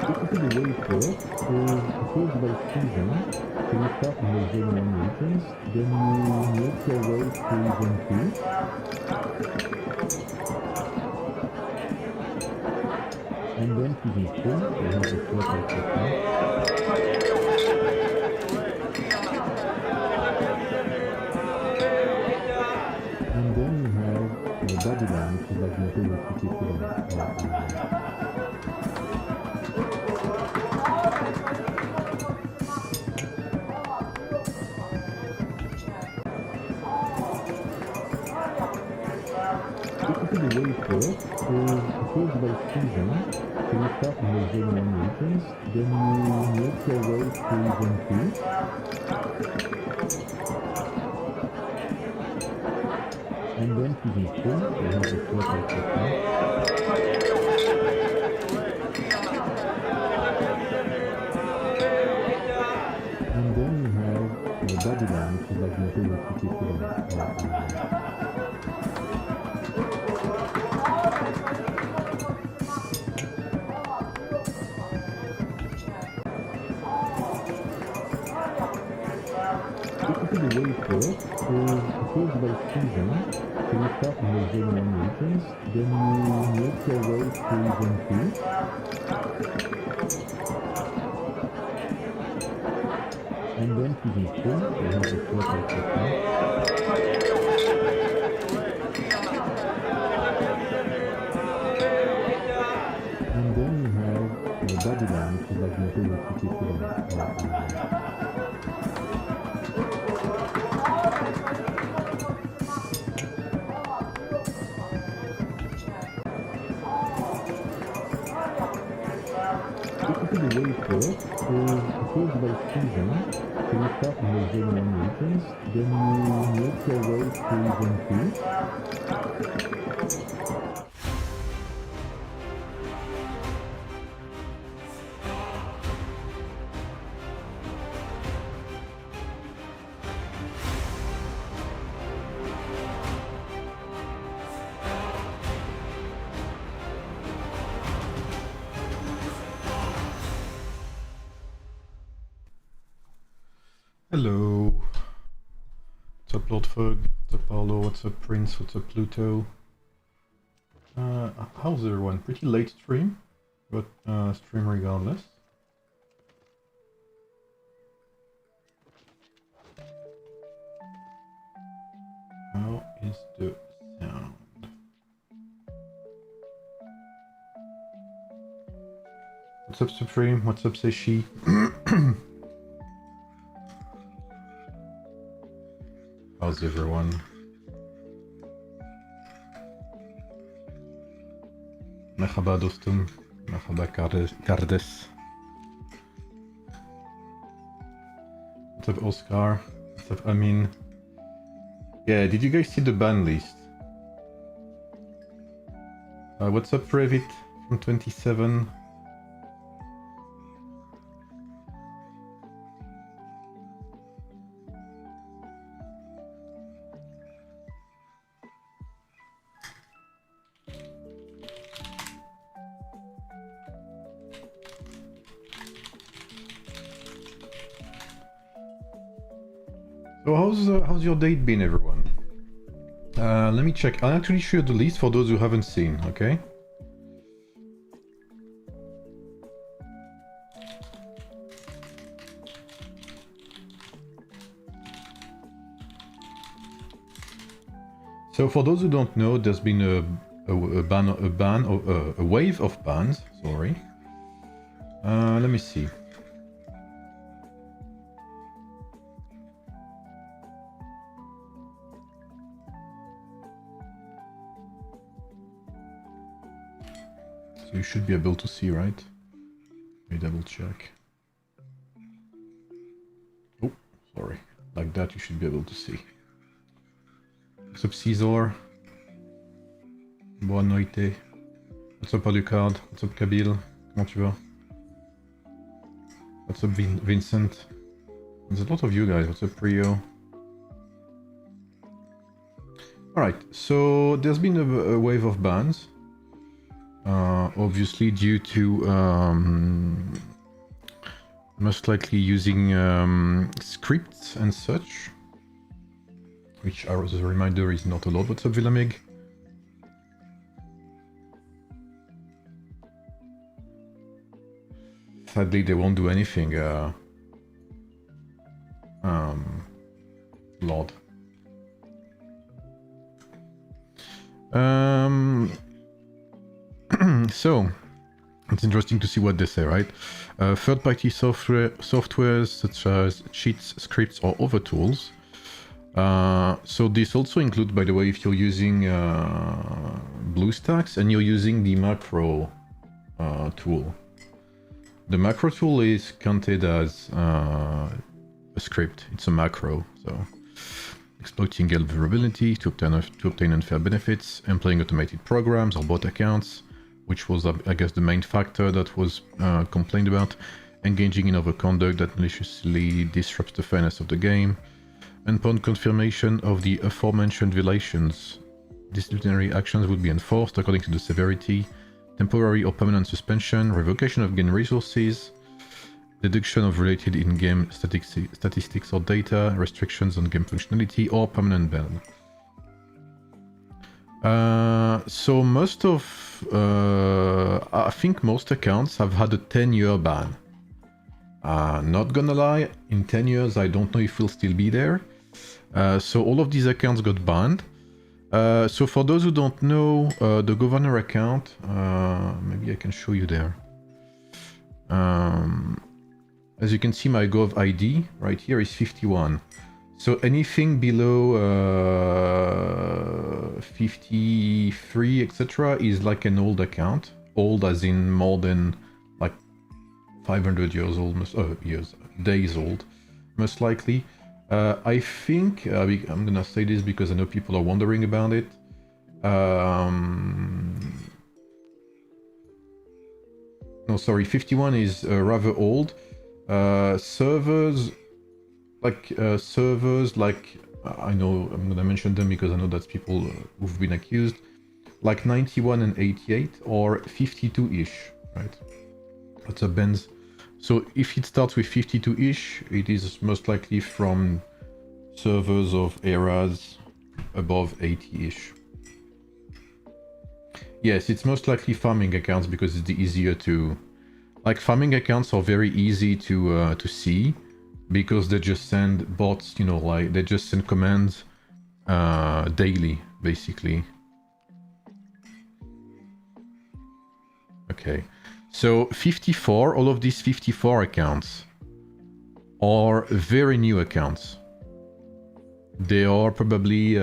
Basically, the way it works is it works by season. So you start in the Zone 1 regions, then you make your way to Zone 2. And then season 3, so you have the quotas system. And then you have Babylon, which is like the imperial city today. Basically, the way it works is it works by season. So you start in the Zone 1 regions, then you make your way to Zone 2. And then season 3, so you have the quotas system. And then you have Babylon, which is like the imperial city today. Basically, the way it works is it works by season. So you start in the Zone 1 regions, then you make your way to Zone 2. And then season 3, so you have the quotas system. And then you have Babylon, which is like the imperial city today. Basically, the way it works is it works by season. So you start in the Zone 1 regions, then you make your way to Zone 2. Hello. What's up, Lord Fug? What's up, Paolo? What's up, Prince? What's up, Pluto? How's everyone? Pretty late stream, but stream regardless. How is the sound? What's up, Supreme? What's up, Seishi? How's everyone? Merhaba dostum. Merhaba kardeş. What's up, Oscar? What's up, Amin? Yeah, did you guys see the ban list? What's up, Revit from 27? So how's your date been, everyone? Let me check. I'll actually show you the list for those who haven't seen, okay? So for those who don't know, there's been a wave of bans, sorry. Let me see. So you should be able to see, right? Let me double check. Oh, sorry. Like that you should be able to see. What's up, Caesar? Boa noite. What's up, Alucard? What's up, Kabil? Comment tu vas? What's up, Vincent? There's a lot of you guys. What's up, Prio? Alright, so there's been a wave of bans. obviously due to most likely using scripts and such, which, as a reminder, is not allowed. What's up, Villamig? Sadly, they won't do anything, Lord. So, it's interesting to see what they say, right? Third-party softwares such as cheats, scripts, or other tools. So this also includes, by the way, if you're using BlueStacks and you're using the macro tool. The macro tool is counted as a script. It's a macro, so exploiting vulnerability to obtain unfair benefits, employing automated programs or bot accounts, which was, I guess, the main factor that was complained about, engaging in overconduct that maliciously disrupts the fairness of the game, and upon confirmation of the aforementioned violations, disciplinary actions would be enforced according to the severity, temporary or permanent suspension, revocation of game resources, deduction of related in-game statistics or data, restrictions on game functionality, or permanent ban. So most of, I think most accounts have had a 10-year ban. Not gonna lie, in 10 years I don't know if we'll still be there. So all of these accounts got banned. So for those who don't know, the governor account, maybe I can show you there. As you can see, my gov ID right here is 51. So anything below 53, etc. is like an old account. Old as in more than like 500 years old, days old, most likely. I think, I'm gonna say this because I know people are wondering about it. No, sorry, 51 is rather old. Servers like, I know, I'm gonna mention them because I know that's people who've been accused, like 91 and 88 or 52-ish, right? That's a Benz. So if it starts with 52-ish, it is most likely from servers of eras above 80-ish. Yes, it's most likely farming accounts because it's the easier to... Like, farming accounts are very easy to see because they just send bots, you know, like, they just send commands daily, basically. Okay. So 54, all of these 54 accounts are very new accounts. They are probably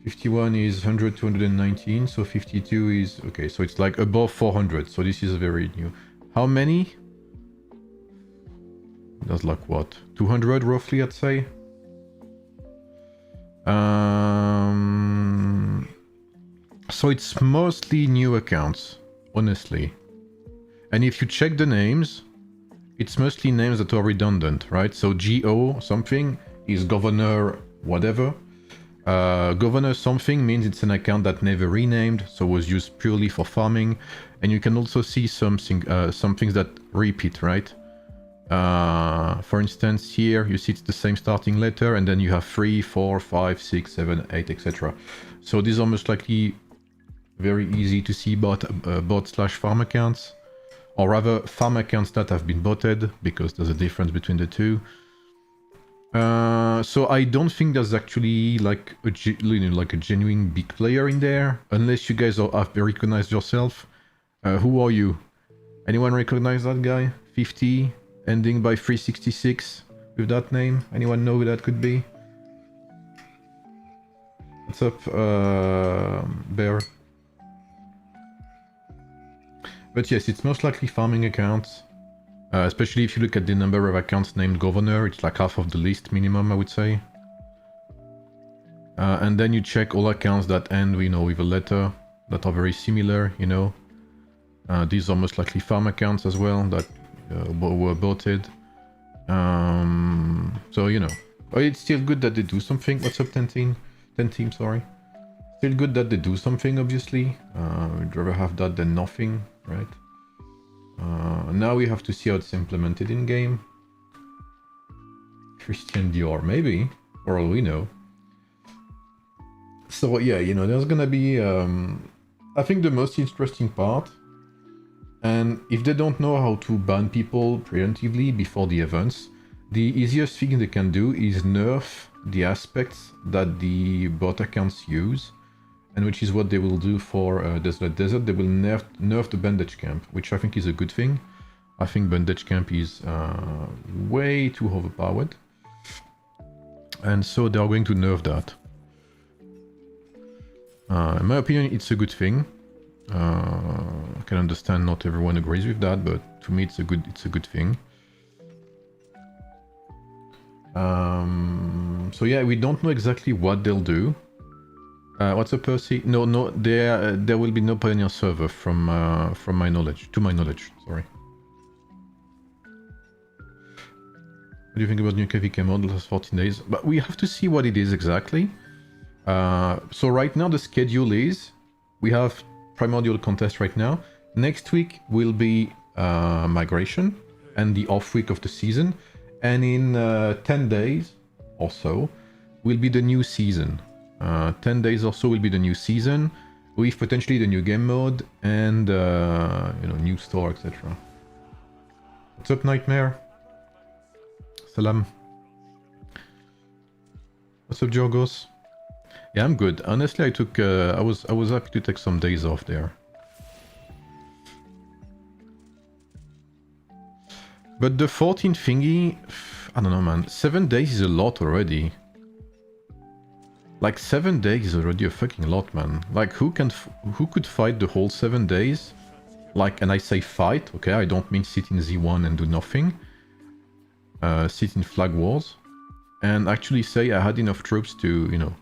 51 is 100, 219, so 52 is... Okay, so it's like above 400, so this is very new. How many? That's like what? 200 roughly, I'd say? So it's mostly new accounts, honestly. And if you check the names, it's mostly names that are redundant, right? So GO something is governor whatever. Governor something means it's an account that never renamed, so was used purely for farming. And you can also see some things that repeat, right? For instance, here you see it's the same starting letter, and then you have 3, 4, 5, 6, 7, 8, etc. So these are most likely very easy to see bot/farm accounts, or rather farm accounts that have been botted, because there's a difference between the two. So I don't think there's actually like a genuine big player in there, unless you guys have recognized yourself. Who are you? Anyone recognize that guy? 50, ending by 366 with that name? Anyone know who that could be? What's up, Bear? But yes, it's most likely farming accounts. Especially if you look at the number of accounts named Governor, it's like half of the list minimum, I would say. And then you check all accounts that end, you know, with a letter that are very similar, you know. These are most likely farm accounts as well that were botted. So, you know, Oh, it's still good that they do something. What's up, 10 team? 10 team, sorry. Still good that they do something, obviously. We'd rather have that than nothing, right? Now we have to see how it's implemented in-game. Christian Dior, maybe, for all we know. So yeah, you know, there's gonna be, I think the most interesting part, and if they don't know how to ban people preemptively before the events, the easiest thing they can do is nerf the aspects that the bot accounts use, and which is what they will do for Desolate Desert. They will nerf the bandage camp, which I think is a good thing. I think bandage camp is way too overpowered, and so they are going to nerf that. In my opinion, it's a good thing. I can understand not everyone agrees with that, but to me, it's a good thing. So yeah, we don't know exactly what they'll do. What's up, Percy? No, there will be no Pioneer server from my knowledge, to my knowledge. Sorry. What do you think about new KVK mode the last 14 days? But we have to see what it is exactly. So right now the schedule is, we have Primordial Contest right now. Next week will be Migration and the off week of the season. And in 10 days or so will be the new season. 10 days or so will be the new season, with potentially the new game mode and you know, new store, etc. What's up, Nightmare? Salam. What's up, Jorgos? Yeah, I'm good. Honestly, I took I was happy to take some days off there. But the 14 thingy, I don't know, man. 7 days is a lot already. Like 7 days is already a fucking lot, man. Like who could fight the whole 7 days? Like, and I say fight, okay? I don't mean sit in Z1 and do nothing. Sit in flag wars, and actually say I had enough troops to, you know.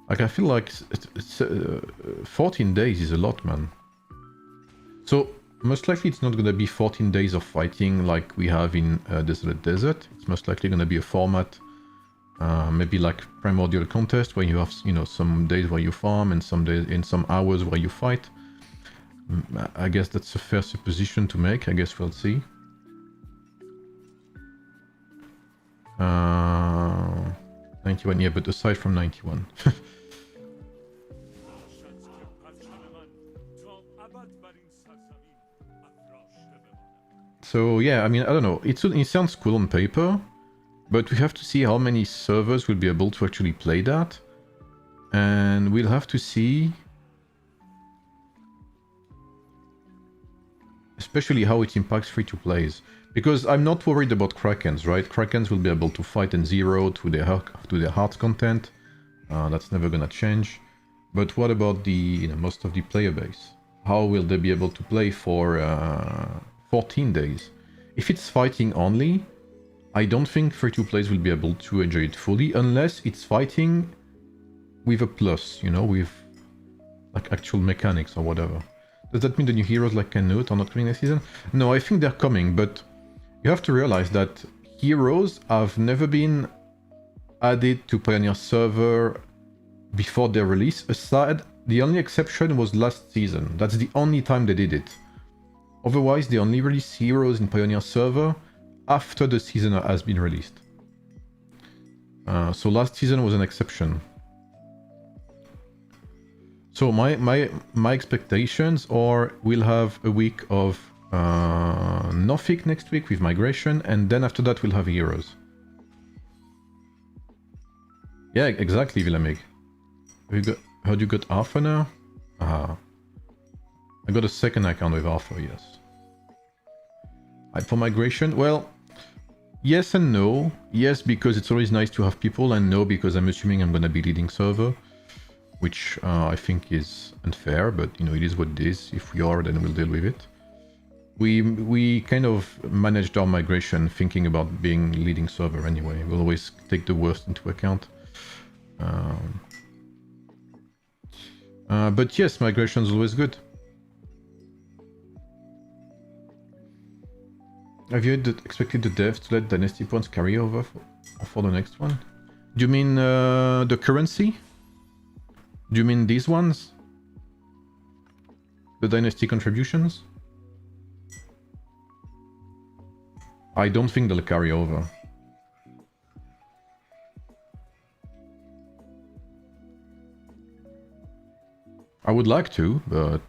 Like I feel like 14 days is a lot, man. So most likely it's not gonna be 14 days of fighting like we have in Desolate Desert. It's most likely gonna be a format. Maybe like Primordial Contest, where you have, you know, some days where you farm and some days in some hours where you fight. I guess that's a fair supposition to make. I guess we'll see. 91, yeah, but aside from 91. So yeah, I mean, I don't know. It sounds cool on paper. But we have to see how many servers will be able to actually play that. And we'll have to see... especially how it impacts free-to-plays. Because I'm not worried about Krakens, right? Krakens will be able to fight in zero to their heart content. That's never gonna change. But what about the, you know, most of the player base? How will they be able to play for 14 days? If it's fighting only, I don't think free-to-plays will be able to enjoy it fully, unless it's fighting with a plus, you know, with like actual mechanics or whatever. Does that mean the new heroes like Canute are not coming next season? No, I think they're coming, but you have to realize that heroes have never been added to Pioneer server before their release, aside, the only exception was last season. That's the only time they did it. Otherwise, they only release heroes in Pioneer server after the season has been released. So last season was an exception. So my expectations are we'll have a week of Nothic next week with Migration, and then after that we'll have heroes. Yeah, exactly, Villamig. Heard you got Alpha now? I got a second account with Alpha, yes. For Migration, well, yes and no. Yes, because it's always nice to have people, and no, because I'm assuming I'm gonna be leading server, which I think is unfair, but you know, it is what it is. If we are, then we'll deal with it. We kind of managed our migration thinking about being leading server anyway. We'll always take the worst into account. But yes, migration is always good. Have you expected the devs to let Dynasty points carry over for the next one? Do you mean the currency? Do you mean these ones? The Dynasty contributions? I don't think they'll carry over. I would like to, but...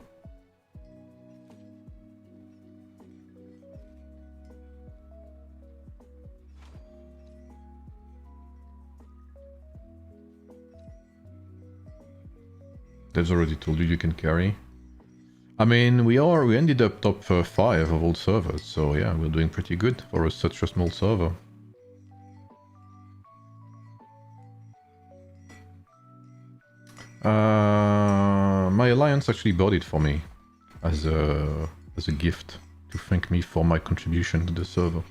They've already told you can carry. I mean, we ended up top 5 of all servers, so yeah, we're doing pretty good for such a small server. My alliance actually bought it for me as a gift to thank me for my contribution to the server.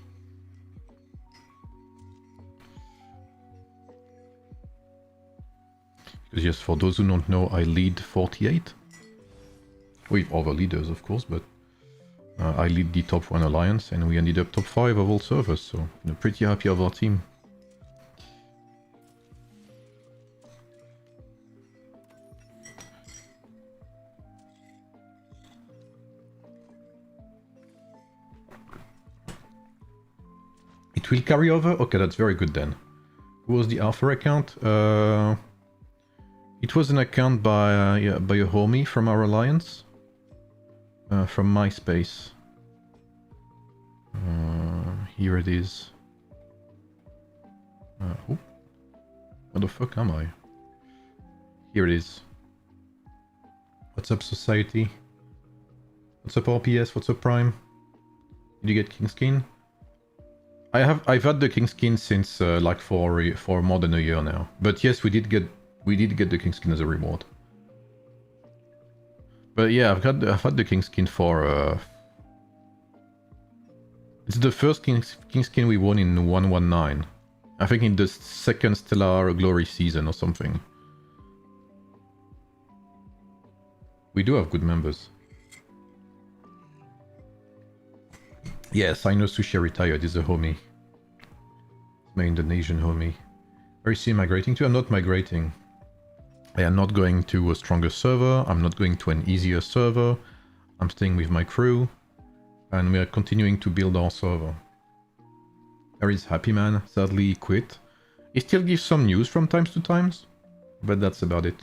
Because yes, for those who don't know, I lead 48. With other leaders, of course, but I lead the top 1 alliance, and we ended up top 5 of all servers, so I'm pretty happy of our team. It will carry over? Okay, that's very good then. Who was the Arthur account? It was an account by a homie from our alliance. From MySpace. Here it is. Oh. Where the fuck am I? Here it is. What's up, Society? What's up, RPS? What's up, Prime? Did you get King Skin? I've had the King Skin since like for more than a year now. But yes, we did get the King Skin as a reward. But yeah, I've had the King Skin for it's the first King Skin we won in 119. I think in the second Stellar Glory season or something. We do have good members. Yes, I know Sushi retired, is a homie. My Indonesian homie. Where is he migrating to? I'm not migrating. I am not going to a stronger server, I'm not going to an easier server. I'm staying with my crew. And we are continuing to build our server. There is Happy Man, sadly he quit. He still gives some news from time to time, but that's about it.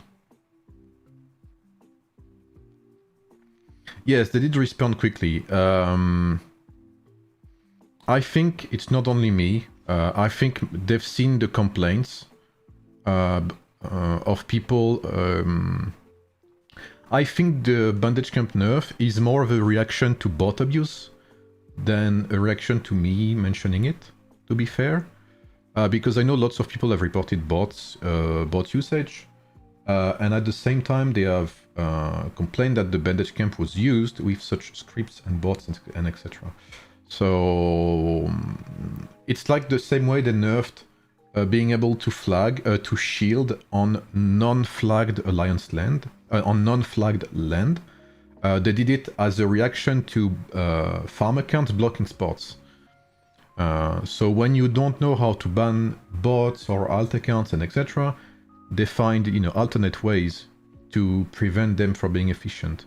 Yes, they did respond quickly. I think it's not only me. I think they've seen the complaints of people. I think the Bandage Camp nerf is more of a reaction to bot abuse than a reaction to me mentioning it, to be fair. Because I know lots of people have reported bot usage. And at the same time, they have complained that the Bandage Camp was used with such scripts and bots and etc. So it's like the same way they nerfed being able to flag, to shield on non-flagged alliance land, on non-flagged land. They did it as a reaction to farm accounts blocking spots. So when you don't know how to ban bots or alt accounts and etc., they find alternate ways to prevent them from being efficient.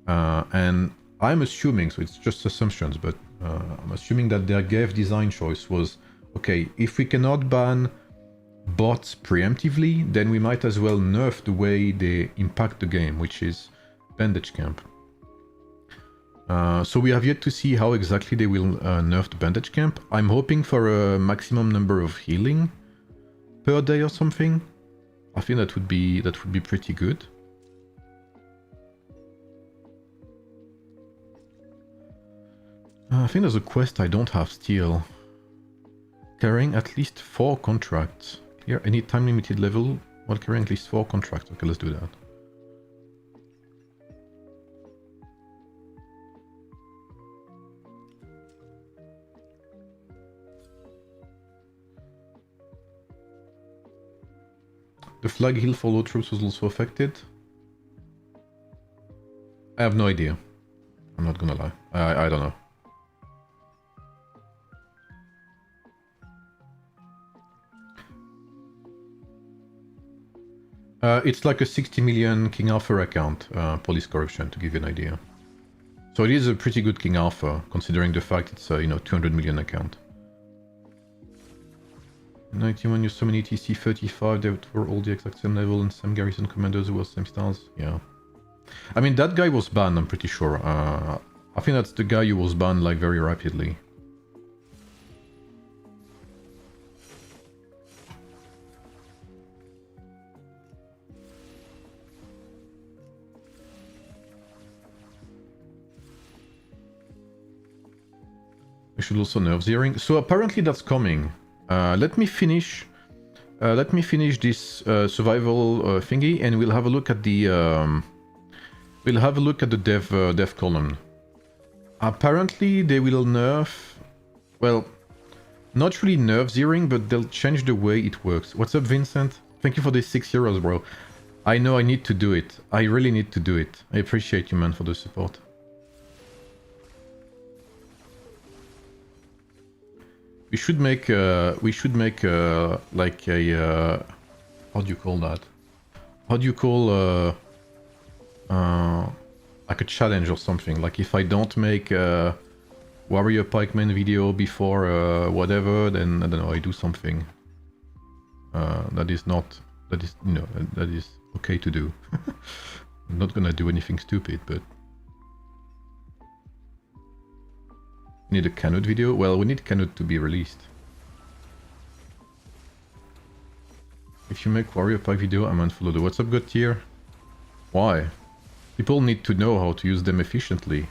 And I'm assuming, so it's just assumptions, but I'm assuming that their gave design choice was, okay, if we cannot ban bots preemptively, then we might as well nerf the way they impact the game, which is Bandage Camp. So we have yet to see how exactly they will nerf the Bandage Camp. I'm hoping for a maximum number of healing per day or something. I think that would be pretty good. I think there's a quest I don't have still. Carrying at least 4 contracts. Clear any time limited level while carrying at least 4 contracts. Okay, let's do that. The flag hill for low troops was also affected. I have no idea. I'm not gonna lie. I don't know. It's like a 60 million King Arthur account, police corruption, to give you an idea. So it is a pretty good King Arthur, considering the fact it's a, 200 million account. 91 used so many TC 35, they were all the exact same level, and some garrison commanders who were same styles. Yeah. I mean, that guy was banned, I'm pretty sure. I think that's the guy who was banned, like, very rapidly. We should also nerf zeroing. So apparently that's coming. Let me finish this survival thingy, and we'll have a look at the dev column. Apparently they will nerf, well, not really nerf zeroing, but they'll change the way it works. What's up, Vincent? Thank you for the 6 euros, bro. I know I need to do it. I really need to do it. I appreciate you, man, for the support. We should make like a how do you call that? How do you call like a challenge or something? Like if I don't make a warrior pikeman video before whatever, then I don't know, I do something that is okay to do. I'm not gonna do anything stupid, but need a Canute video? Well, we need Canute to be released. If you make warrior pike video, I'm unfollow the WhatsApp God tier. Why? People need to know how to use them efficiently,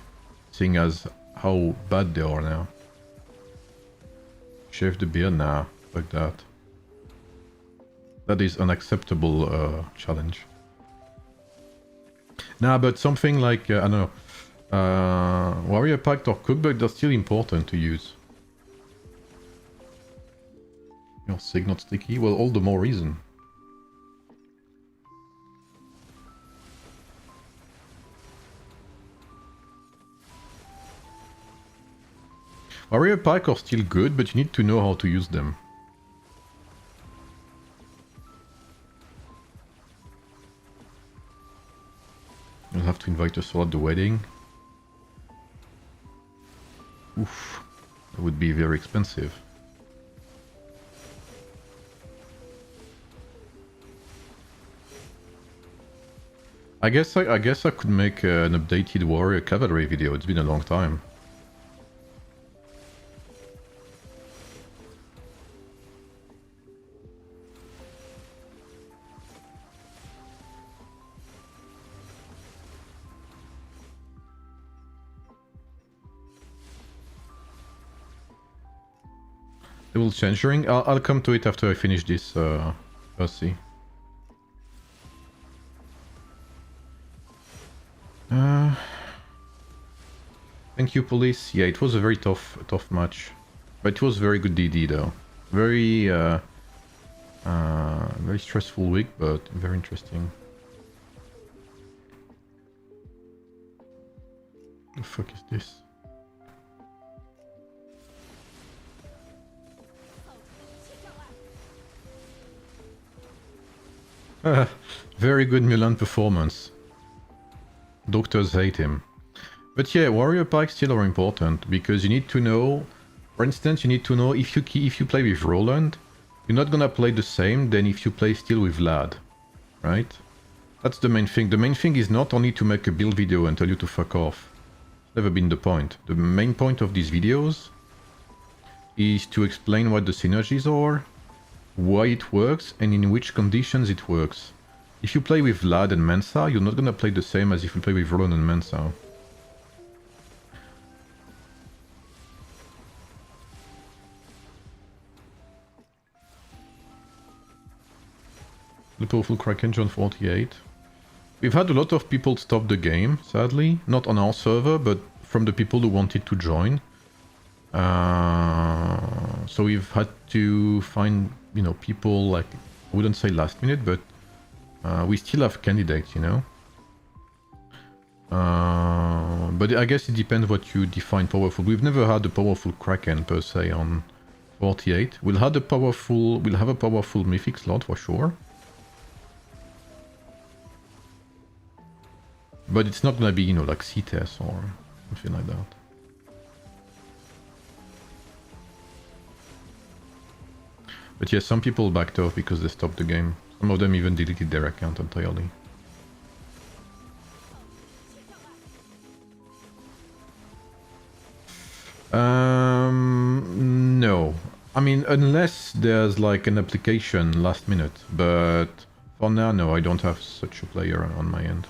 seeing as how bad they are now. Shave the beard? Nah, like that. That is unacceptable challenge. Nah, but something like, I don't know, warrior pact or cookbook, they're still important to use. Your sig not sticky? Well, all the more reason. Warrior pack are still good, but you need to know how to use them. You'll have to invite us all at the wedding. Oof, that would be very expensive. I guess I could make an updated warrior cavalry video. It's been a long time. It will change during. I'll come to it after I finish this. Percy. Thank you, police. Yeah, it was a very tough match, but it was very good DD though. Very, very stressful week, but very interesting. The fuck is this? Very good Milan performance. Doctors hate him. But yeah, warrior pikes still are important, because you need to know, for instance, you need to know if you play with Roland, you're not gonna play the same than if you play still with Lad, right? That's the main thing. The main thing is not only to make a build video and tell you to fuck off. It's never been the point. The main point of these videos is to explain what the synergies are, why it works, and in which conditions it works. If you play with Lad and Mensa, you're not gonna play the same as if you play with Roland and Mensa. The powerful Kraken John 48. We've had a lot of people stop the game, sadly. Not on our server, but from the people who wanted to join. So we've had to find, people like, I wouldn't say last minute, but we still have candidates, But I guess it depends what you define powerful. We've never had a powerful Kraken per se on 48. We'll have a powerful mythic slot for sure. But it's not gonna be, you know, like CTES or something like that. But yeah, some people backed off because they stopped the game. Some of them even deleted their account entirely. No. I mean, unless there's like an application last minute, but for now, no, I don't have such a player on my end.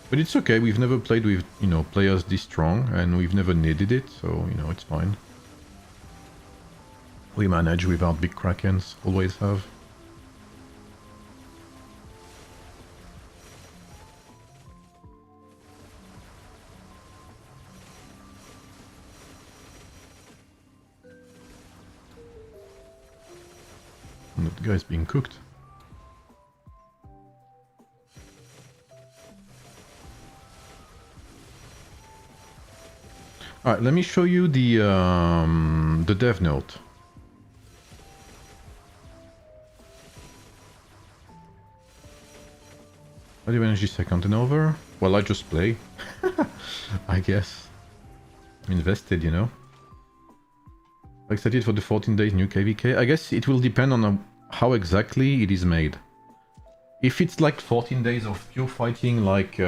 But it's okay, we've never played with, you know, players this strong, and we've never needed it, so, you know, it's fine. We manage without big krakens, always have. And that guy's being cooked. Alright, let me show you the dev note. Audio energy second and over. Well, I just play. I guess. Invested, you know. Excited for the 14 days new KVK. I guess it will depend on how exactly it is made. If it's like 14 days of pure fighting, like...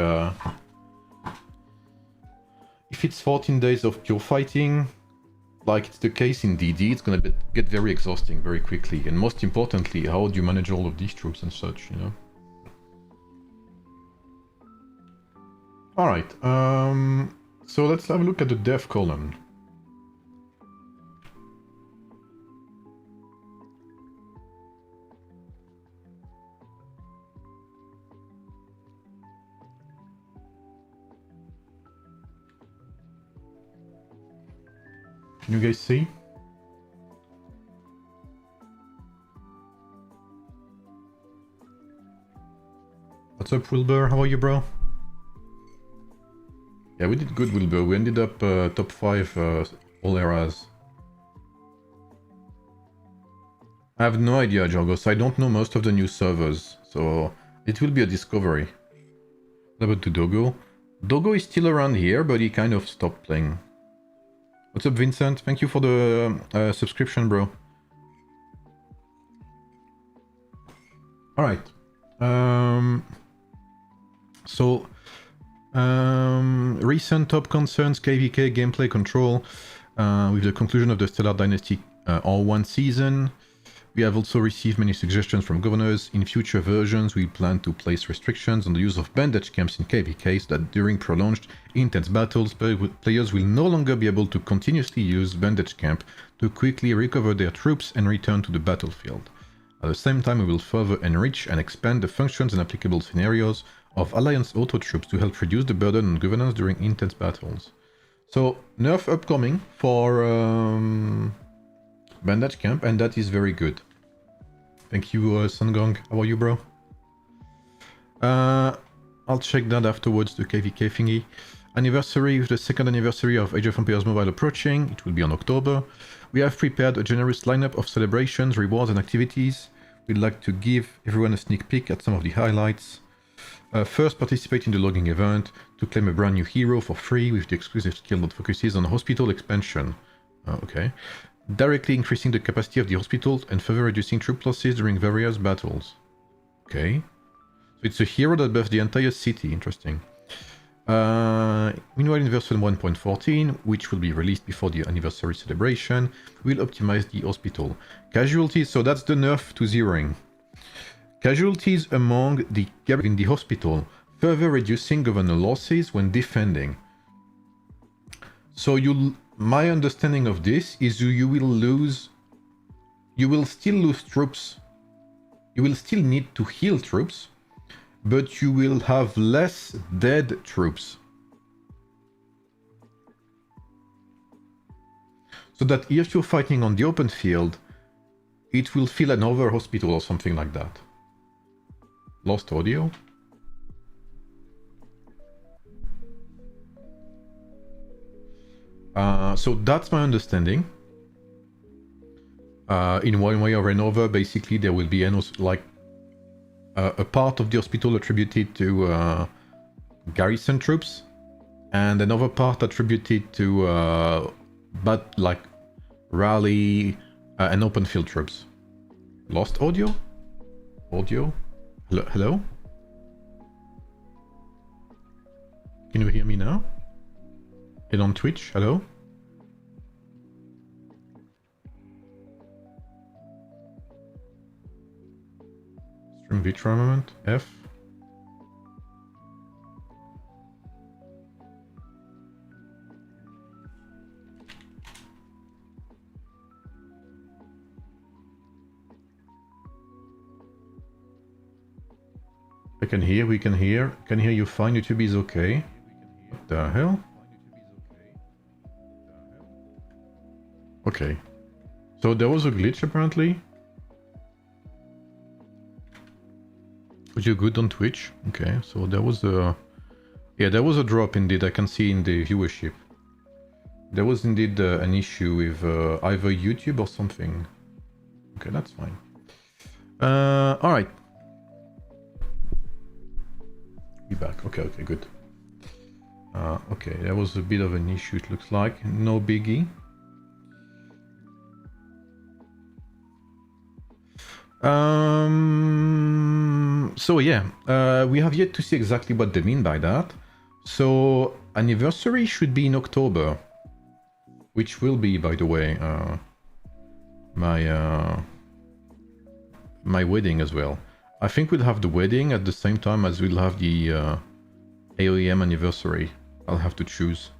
if it's 14 days of pure fighting, like it's the case in DD, it's gonna get very exhausting very quickly. And most importantly, how do you manage all of these troops and such, you know? Alright, so let's have a look at the dev column. Can you guys see? What's up, Wilbur? How are you, bro? Yeah, we did good, Wilbur. We ended up top 5 all eras. I have no idea, Jorgos. I don't know most of the new servers, so it will be a discovery. What about to Dogo? Dogo is still around here, but he kind of stopped playing. What's up, Vincent? Thank you for the subscription, bro. Alright. Recent top concerns, KVK gameplay control, with the conclusion of the Stellar Dynasty R1 season. We have also received many suggestions from governors. In future versions, we plan to place restrictions on the use of bandage camps in KVK so that during prolonged, intense battles, players will no longer be able to continuously use bandage camp to quickly recover their troops and return to the battlefield. At the same time, we will further enrich and expand the functions and applicable scenarios of Alliance auto troops to help reduce the burden on governance during intense battles. So, nerf upcoming for bandage camp, and that is very good. Thank you, Sungong. How are you, bro? I'll check that afterwards, the KVK thingy. Anniversary, with the second anniversary of Age of Empires Mobile approaching, it will be on October. We have prepared a generous lineup of celebrations, rewards and activities. We'd like to give everyone a sneak peek at some of the highlights. First, participate in the logging event to claim a brand new hero for free with the exclusive skill that focuses on hospital expansion. Okay. Directly increasing the capacity of the hospital and further reducing troop losses during various battles. Okay. So it's a hero that buffs the entire city. Interesting. Meanwhile, in version 1.14, which will be released before the anniversary celebration, we'll optimize the hospital. Casualties, so that's the nerf to zeroing. Casualties among the in the hospital, further reducing governor losses when defending. So my understanding of this is you will still lose troops. You will still need to heal troops, but you will have less dead troops. So that if you're fighting on the open field, it will fill another hospital or something like that. Lost audio? So that's my understanding. In one way or another, basically there will be a part of the hospital attributed to garrison troops, and another part attributed to but like rally and open field troops. Lost audio? Audio? Hello? Hello? Can you hear me now? And on Twitch? Hello? Stream Vitra moment. F. I can hear, we can hear. Can hear you fine, YouTube is okay. What the hell? Okay. So there was a glitch apparently. Was you good on Twitch? Okay, so there was a... Yeah, there was a drop indeed, I can see in the viewership. There was indeed an issue with either YouTube or something. Okay, that's fine. Alright. Be back. Okay, okay, good. Okay, there was a bit of an issue, it looks like. No biggie. So yeah, we have yet to see exactly what they mean by that. So anniversary should be in October, which will be, by the way, my wedding as well. I think we'll have the wedding at the same time as we'll have the AoEM anniversary. I'll have to choose.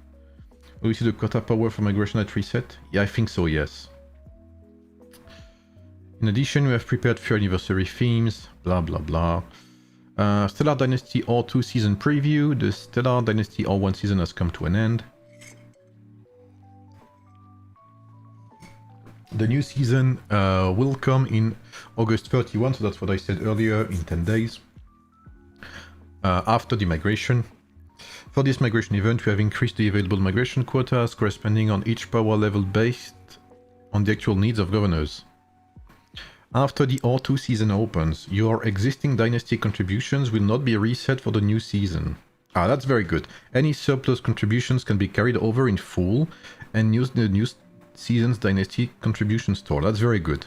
Will we see the quota power for migration at reset? Yeah, I think so, yes. In addition, we have prepared few anniversary themes, blah blah blah. Stellar Dynasty R2 season preview. The Stellar Dynasty R1 season has come to an end. The new season will come in August 31, so that's what I said earlier, in 10 days. After the migration. For this migration event, we have increased the available migration quotas corresponding on each power level based on the actual needs of governors. After the R2 season opens, your existing dynasty contributions will not be reset for the new season. Ah, that's very good. Any surplus contributions can be carried over in full and use the new season's dynasty contribution store. That's very good.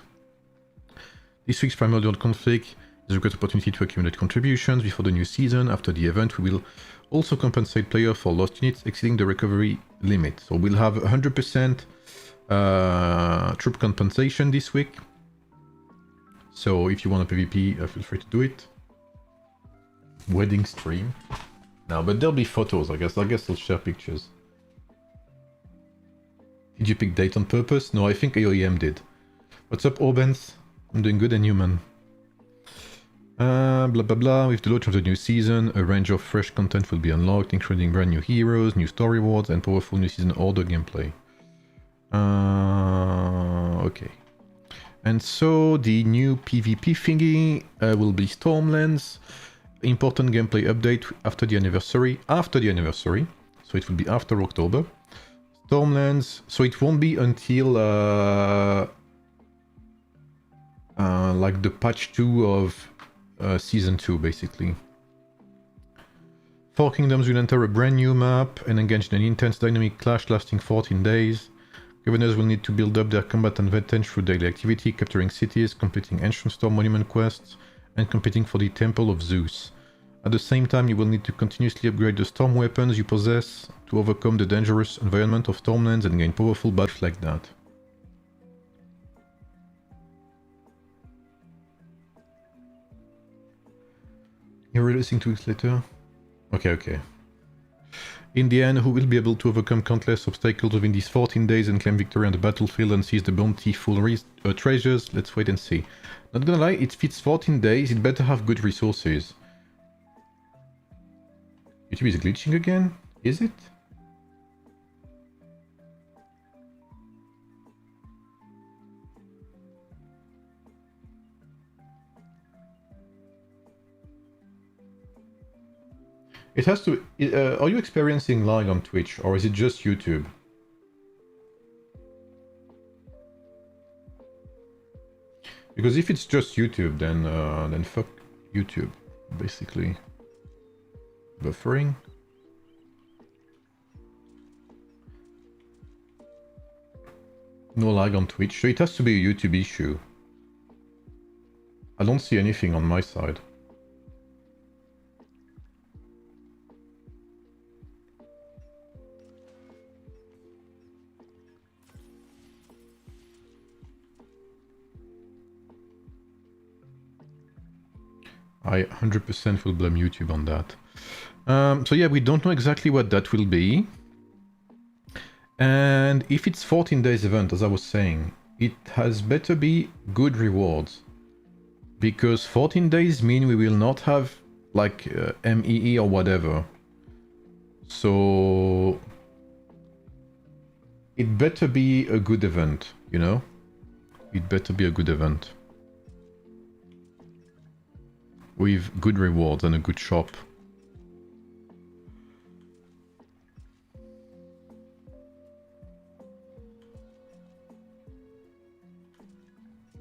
This week's Primordial Conflict is a great opportunity to accumulate contributions before the new season. After the event, we will also compensate players for lost units exceeding the recovery limit. So we'll have 100% troop compensation this week. So if you want a PvP, feel free to do it. Wedding stream. No, but there'll be photos, I guess. I guess I'll share pictures. Did you pick date on purpose? No, I think AoEM did. What's up, Orbens? I'm doing good and human. Blah blah blah. With the launch of the new season, a range of fresh content will be unlocked, including brand new heroes, new story rewards, and powerful new season order gameplay. Okay. And so the new PvP thingy will be Stormlands. Important gameplay update after the anniversary. After the anniversary. So it will be after October. Stormlands. So it won't be until like the patch 2 of season 2 basically. Four Kingdoms will enter a brand new map and engage in an intense dynamic clash lasting 14 days. Governors will need to build up their combat advantage through daily activity, capturing cities, completing Ancient Storm Monument quests, and competing for the Temple of Zeus. At the same time, you will need to continuously upgrade the storm weapons you possess to overcome the dangerous environment of Stormlands and gain powerful buffs like that. You're releasing 2 weeks later? Okay. In the end, who will be able to overcome countless obstacles within these 14 days and claim victory on the battlefield and seize the bountiful treasures? Let's wait and see. Not gonna lie, it fits 14 days, it better have good resources. YouTube is glitching again? Is it? It has to... are you experiencing lag on Twitch, or is it just YouTube? Because if it's just YouTube, then fuck YouTube, basically. Buffering? No lag on Twitch, so it has to be a YouTube issue. I don't see anything on my side. I 100% will blame YouTube on that. So yeah, we don't know exactly what that will be. And if it's 14 days event, as I was saying, it has better be good rewards. Because 14 days mean we will not have like MEE or whatever. So it better be a good event, you know? It better be a good event. With good rewards and a good shop.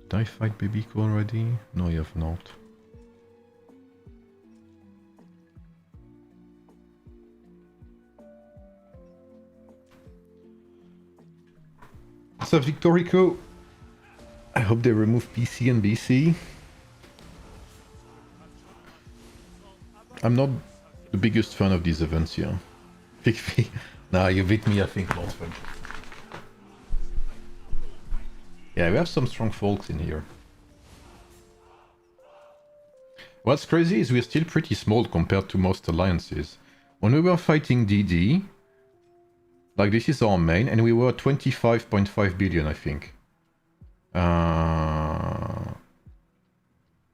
Did I fight Babyko already? No, you have not. What's up, Victorico? I hope they remove PC and BC. I'm not the biggest fan of these events here. Nah, you beat me, I think, Lord Fudge. Yeah, we have some strong folks in here. What's crazy is we're still pretty small compared to most alliances. When we were fighting DD, like this is our main, and we were 25.5 billion, I think.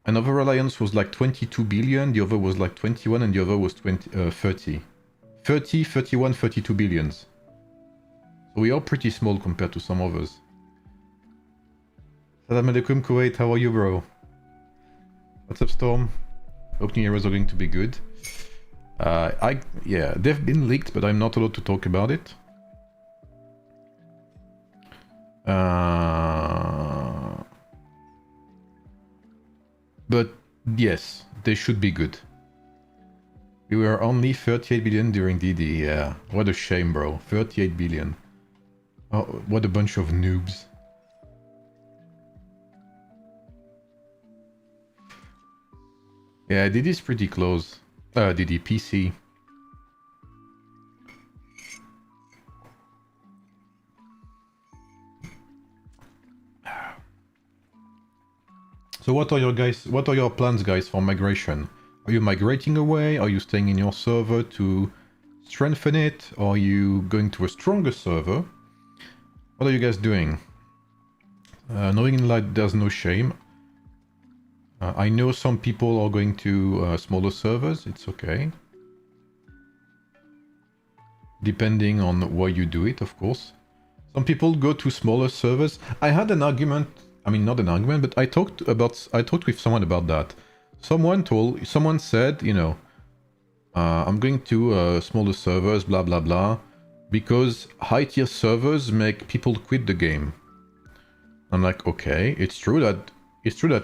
Another alliance was like 22 billion, the other was like 21, and the other was 30. 30, 31, 32 billions. So we are pretty small compared to some others. Salam alaikum Kuwait, how are you, bro? What's up, Storm? Hope New Year's are going to be good. Yeah, they've been leaked, but I'm not allowed to talk about it. But yes, they should be good. We were only 38 billion during DD, yeah. What a shame, bro. 38 billion. Oh, what a bunch of noobs. Yeah, DD is pretty close. DD PC. So what are your plans, guys, for migration? Are you migrating away? Are you staying in your server to strengthen it? Or are you going to a stronger server? What are you guys doing? Knowing in light there's no shame. I know some people are going to smaller servers, it's okay. Depending on why you do it, of course. Some people go to smaller servers. I had an argument, I mean not an argument, but I talked with someone about that. Someone said, you know, I'm going to smaller servers, blah blah blah, because high tier servers make people quit the game. I'm like, okay, it's true that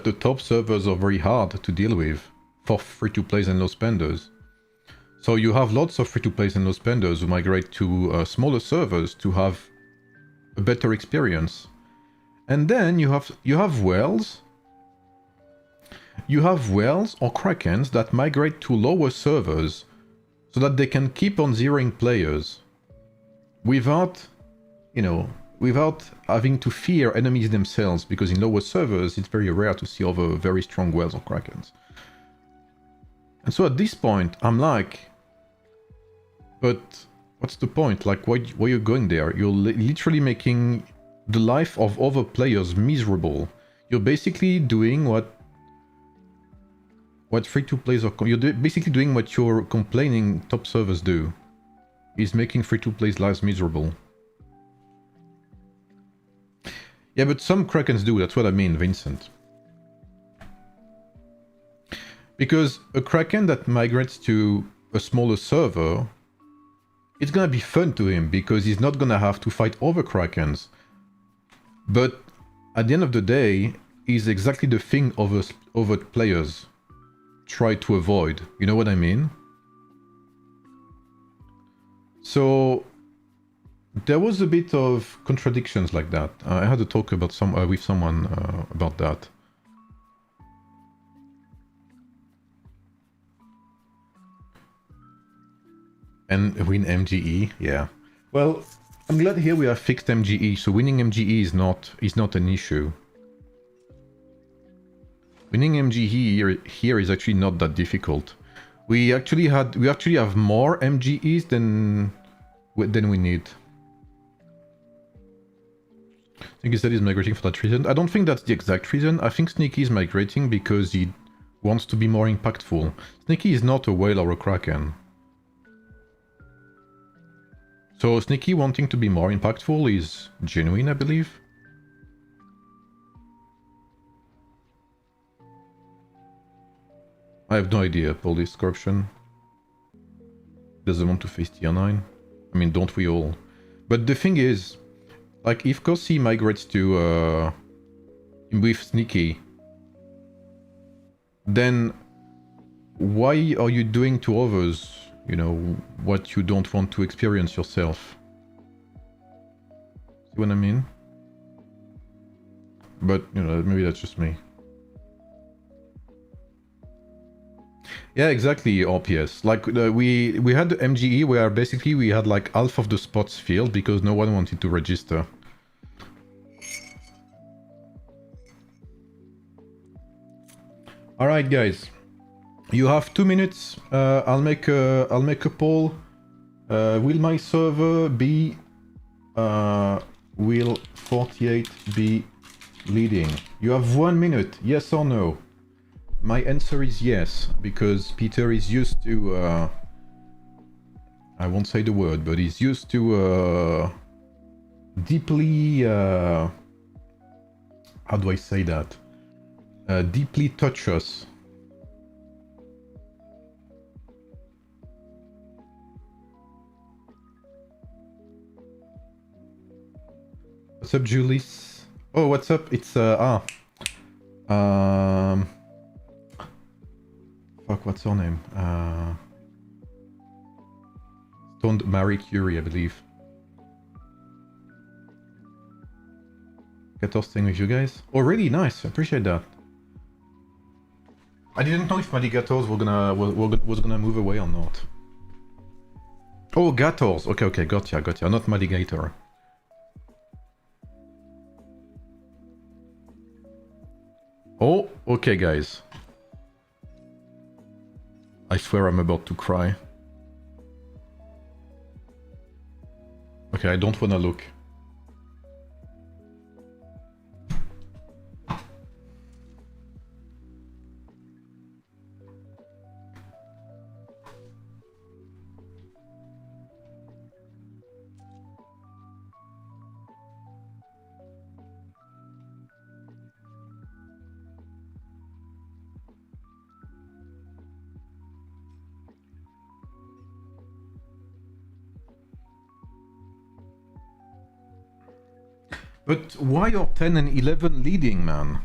the top servers are very hard to deal with for free-to-plays and low spenders. So you have lots of free-to-plays and low spenders who migrate to smaller servers to have a better experience. And then you have whales. You have whales or krakens that migrate to lower servers so that they can keep on zeroing players without, you know, without having to fear enemies themselves, because in lower servers it's very rare to see other very strong whales or krakens. And so at this point I'm like, but what's the point? Like, why are you going there? You're literally making the life of other players miserable. You're basically doing what free-to-plays are... You're basically doing what your complaining top servers do. Is making free-to-plays lives miserable. Yeah, but some krakens do, that's what I mean, Vincent. Because a kraken that migrates to a smaller server, it's gonna be fun to him, because he's not gonna have to fight other krakens. But at the end of the day, is exactly the thing other players try to avoid. You know what I mean? So There was a bit of contradictions like that. I had a talk about with someone about that. And win MGE, yeah. Well, I'm glad here we have fixed MGE, so winning MGE is not an issue. Winning MGE here is actually not that difficult. We actually have more MGEs than we need. I think he said he's migrating for that reason. I don't think that's the exact reason. I think Sneaky is migrating because he wants to be more impactful. Sneaky is not a whale or a kraken. So Sneaky wanting to be more impactful is genuine, I believe. I have no idea, police corruption. Doesn't want to face tier 9. I mean, don't we all? But the thing is, like, if Kossi migrates to with Sneaky, then why are you doing to others, you know, what you don't want to experience yourself? See what I mean? But, you know, maybe that's just me. Yeah, exactly, RPS. Like, we had the MGE where basically we had like half of the spots filled because no one wanted to register. Alright, guys. You have 2 minutes. I'll make a poll. Will my server be... will 48 be leading? You have 1 minute, yes or no? My answer is yes, because Peter is used to... I won't say the word, but he's used to deeply... how do I say that? Deeply touch us. What's up, Julius? Oh, what's up? It's fuck, what's her name? Stoned Marie Curie, I believe. 14 staying with you guys. Oh, really nice. I appreciate that. I didn't know if Madigators was gonna move away or not. Oh, Gators. Okay, gotcha. Not Madigator. Oh, okay, guys. I swear I'm about to cry. Okay, I don't wanna look. But why are 10 and 11 leading, man?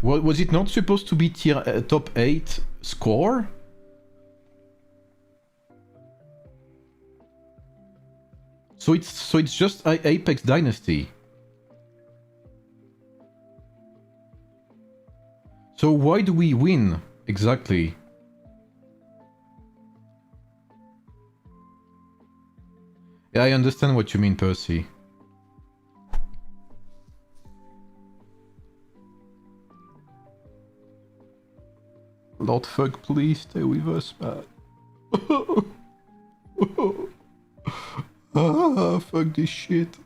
Was it not supposed to be tier top 8 score? So it's just Apex Dynasty. So why do we win exactly? Yeah, I understand what you mean, Percy. Lord fuck, please stay with us, man. Fuck this shit.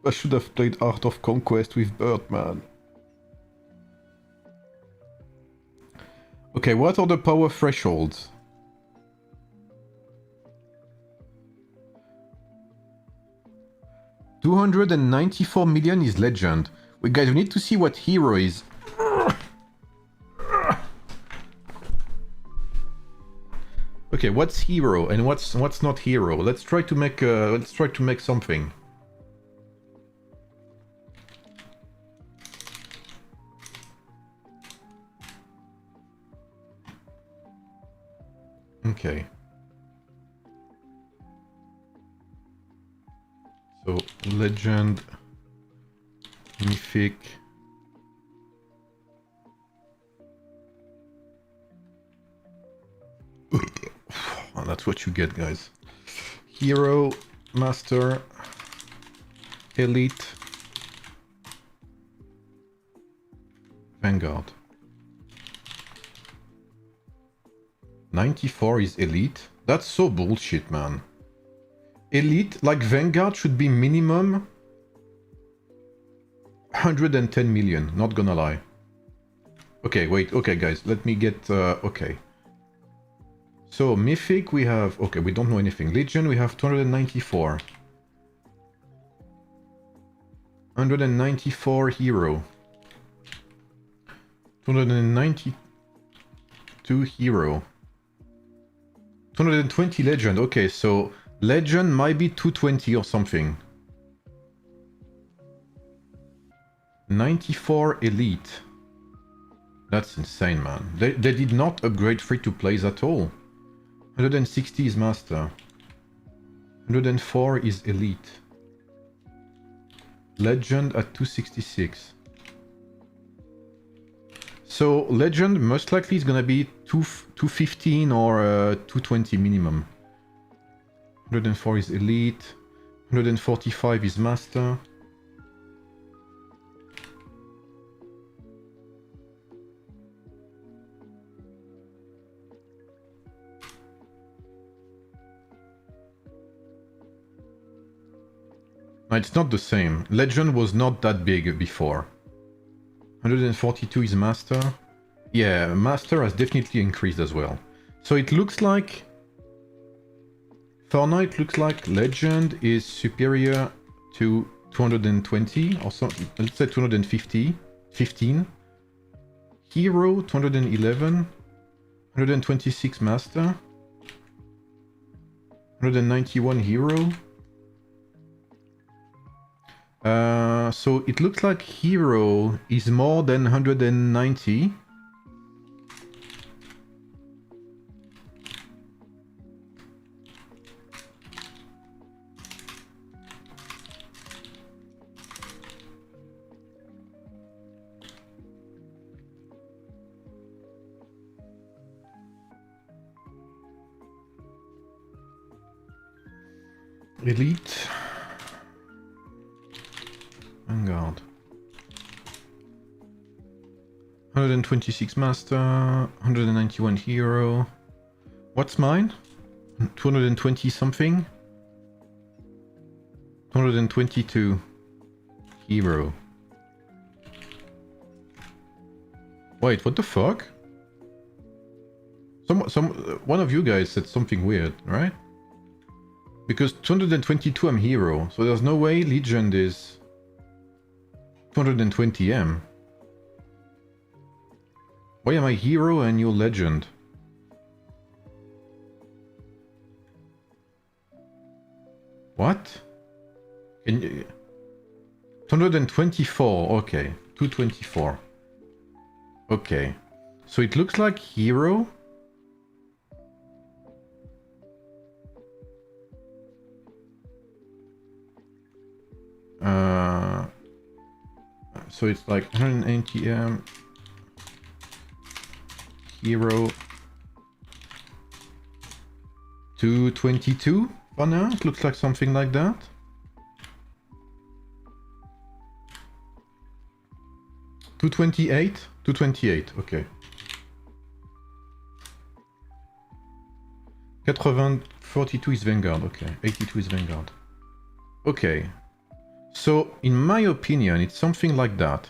I should have played Art of Conquest with Birdman. Okay, what are the power thresholds? $294 million is legend. Wait, guys, we need to see what hero is. Okay, what's hero and what's not hero? Let's try to make something. Okay. So, legend, mythic. Oh, that's what you get, guys. Hero, master, elite, vanguard. 94 is elite? That's so bullshit, man. Elite, like vanguard, should be minimum 110 million, not gonna lie. Okay, wait, okay guys, let me get, okay. So, mythic we have, okay, we don't know anything. Legion we have 294. 194 hero. 292 hero. 220 legend, okay, so legend might be 220 or something. 94 elite. That's insane, man. They did not upgrade free-to-plays at all. 160 is master. 104 is elite. Legend at 266. So legend most likely is gonna be 215 or 220 minimum. 104 is elite. 145 is master. No, it's not the same. Legend was not that big before. 142 is master. Yeah, master has definitely increased as well. So it looks like... For now it looks like legend is superior to 220 or something. Let's say 250. 15. Hero 211. 126 master. 191 hero. So it looks like hero is more than 190. Elite. Vanguard. 126 master, 191 hero. What's mine? 220 something? 222 hero. Wait, what the fuck? One of you guys said something weird, right? Because 222 I'm hero, so there's no way legend is 220M. Why am I hero and you're legend? What? Can you... 224, okay. 224. Okay. So it looks like hero. So it's like 180M. Hero 222 for now. It looks like something like that. $228, okay. 42 is Vanguard, okay. 82 is Vanguard. Okay. So, in my opinion, it's something like that.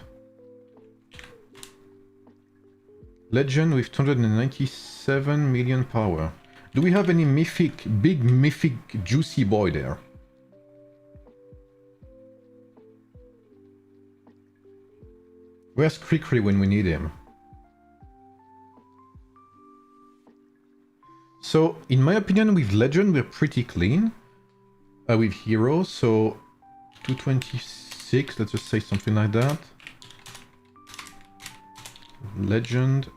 Legend with 297 million power. Do we have any mythic, big mythic juicy boy there? Where's Crickery when we need him? So, in my opinion, with Legend, we're pretty clean. With Hero, so 226, let's just say something like that. Legend.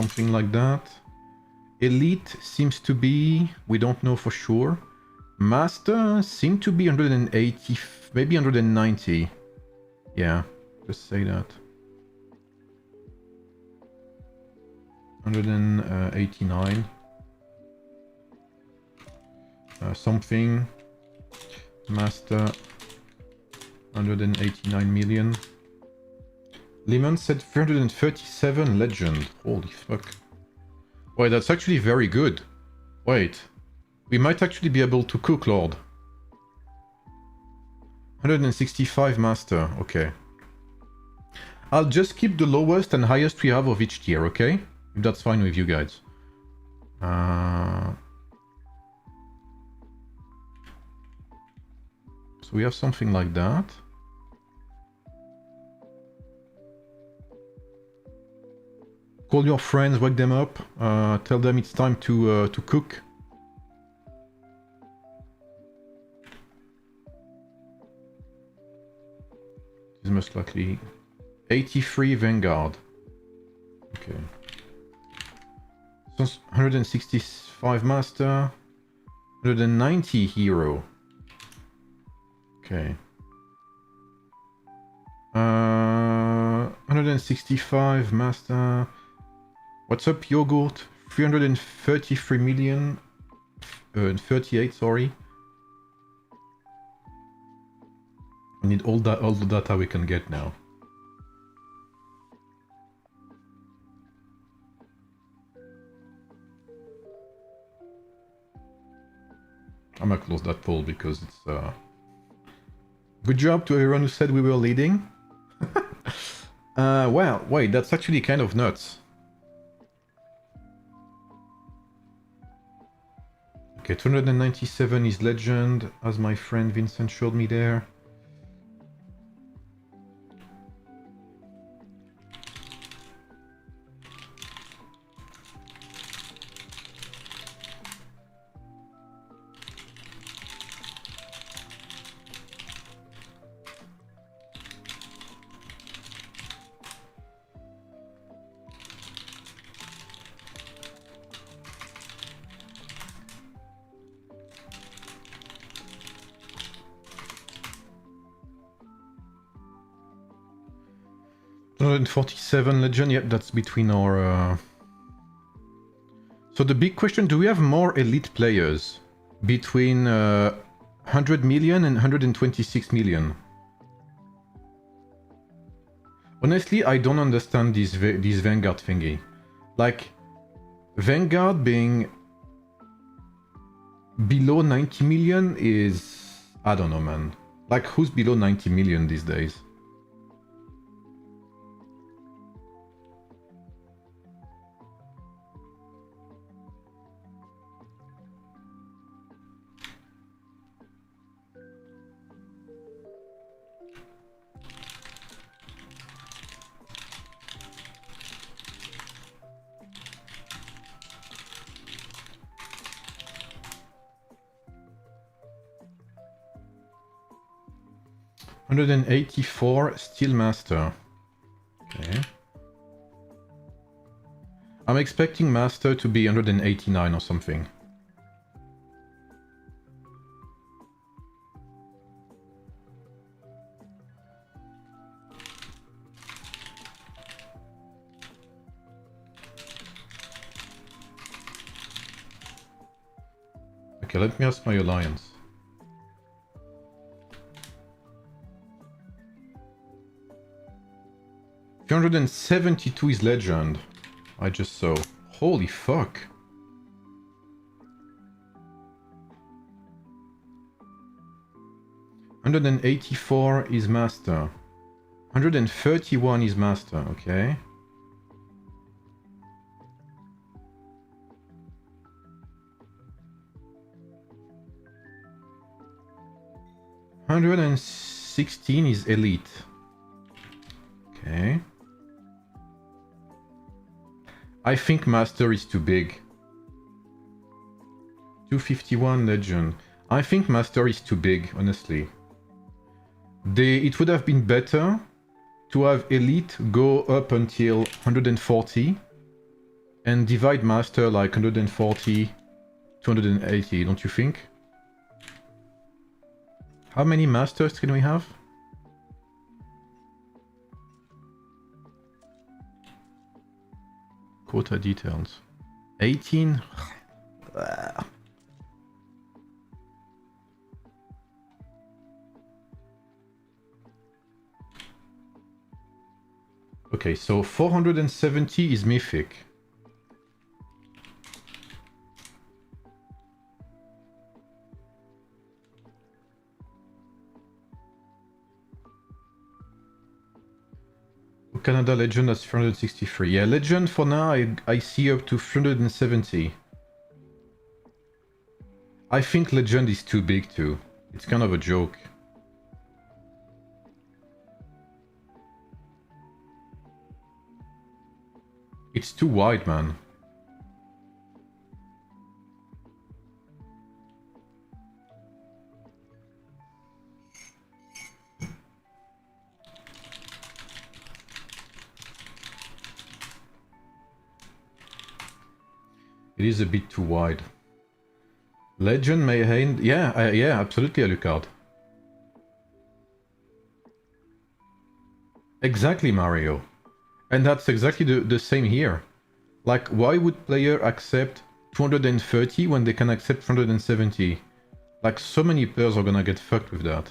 something like that. Elite seems to be, we don't know for sure. Master seem to be 180, maybe 190. Yeah, just say that. 189. Something. Master 189 million. Lehman said 337 legend. Holy fuck. Wait, that's actually very good. Wait. We might actually be able to cook, Lord. 165 master. Okay. I'll just keep the lowest and highest we have of each tier, okay? If that's fine with you guys. So we have something like that. Call your friends, wake them up, tell them it's time to cook. This is most likely 83 Vanguard. Okay. So 165 Master, 190 Hero. Okay. 165 Master. What's up, Yogurt? 333 million. 38, sorry. I need all the data we can get now. I'm gonna close that poll because it's good job to everyone who said we were leading. Well, wait, that's actually kind of nuts. Okay, 297 is legend, as my friend Vincent showed me there. And 47 legend, yep, that's between our... So the big question, do we have more elite players between 100 million and 126 million? Honestly, I don't understand this Vanguard thingy. Like, Vanguard being below 90 million is... I don't know, man. Like, who's below 90 million these days? $184 Steel Master. Okay. I'm expecting Master to be 189 or something. Okay, let me ask my alliance. $272 is legend. I just saw. Holy fuck. $184 is master. 131 is master, okay. $116 is elite. Okay. I think master is too big. 251 legend. I think master is too big, honestly. It would have been better to have elite go up until 140 And divide master like 140, 280, don't you think? How many masters can we have? Quota details. 18? Okay, so 470 is mythic. Canada Legend, that's 363. Yeah, Legend for now I see up to 370. I think Legend is too big too. It's kind of a joke. It's too wide, man. It is a bit too wide. Legend may hand... Yeah, yeah, absolutely, Alucard. Exactly, Mario. And that's exactly the same here. Like, why would player accept 230 when they can accept 270? Like, so many players are gonna get fucked with that.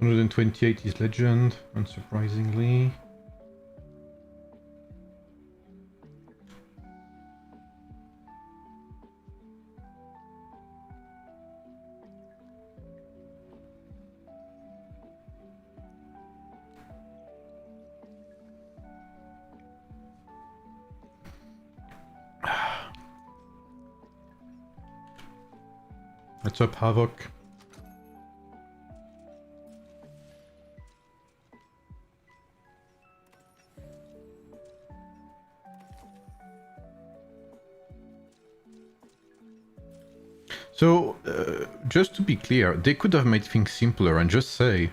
$128 is Legend, unsurprisingly. What's up, Havoc? So, just to be clear, they could have made things simpler and just say,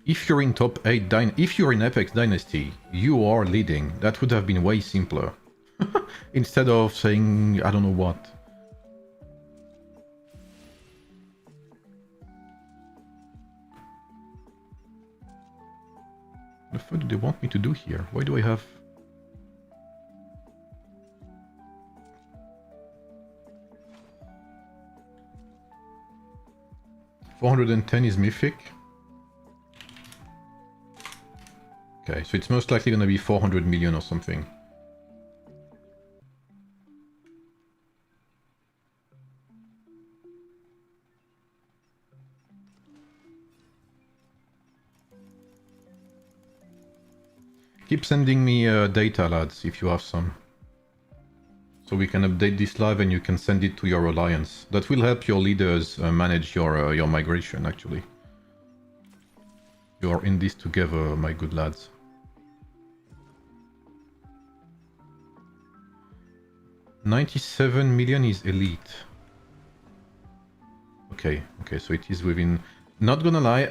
if you're in top 8, if you're in Apex Dynasty, you are leading. That would have been way simpler. Instead of saying, I don't know what. The fuck do they want me to do here? Why do I have... $410 is mythic. Okay, so it's most likely gonna be 400 million or something. Keep sending me data, lads, if you have some. So we can update this live and you can send it to your alliance. That will help your leaders manage your migration, actually. You are in this together, my good lads. $97 million is elite. Okay, okay, so it is within... Not gonna lie,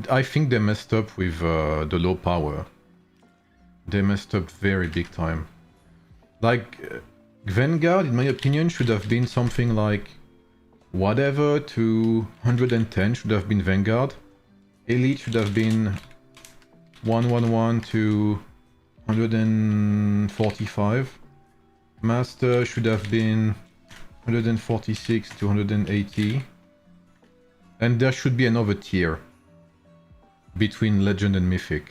I think they messed up with the low power. They messed up very big time. Like... Vanguard, in my opinion, should have been something like whatever to 110 should have been Vanguard. Elite should have been 111 to 145. Master should have been 146, 280. And there should be another tier between Legend and Mythic.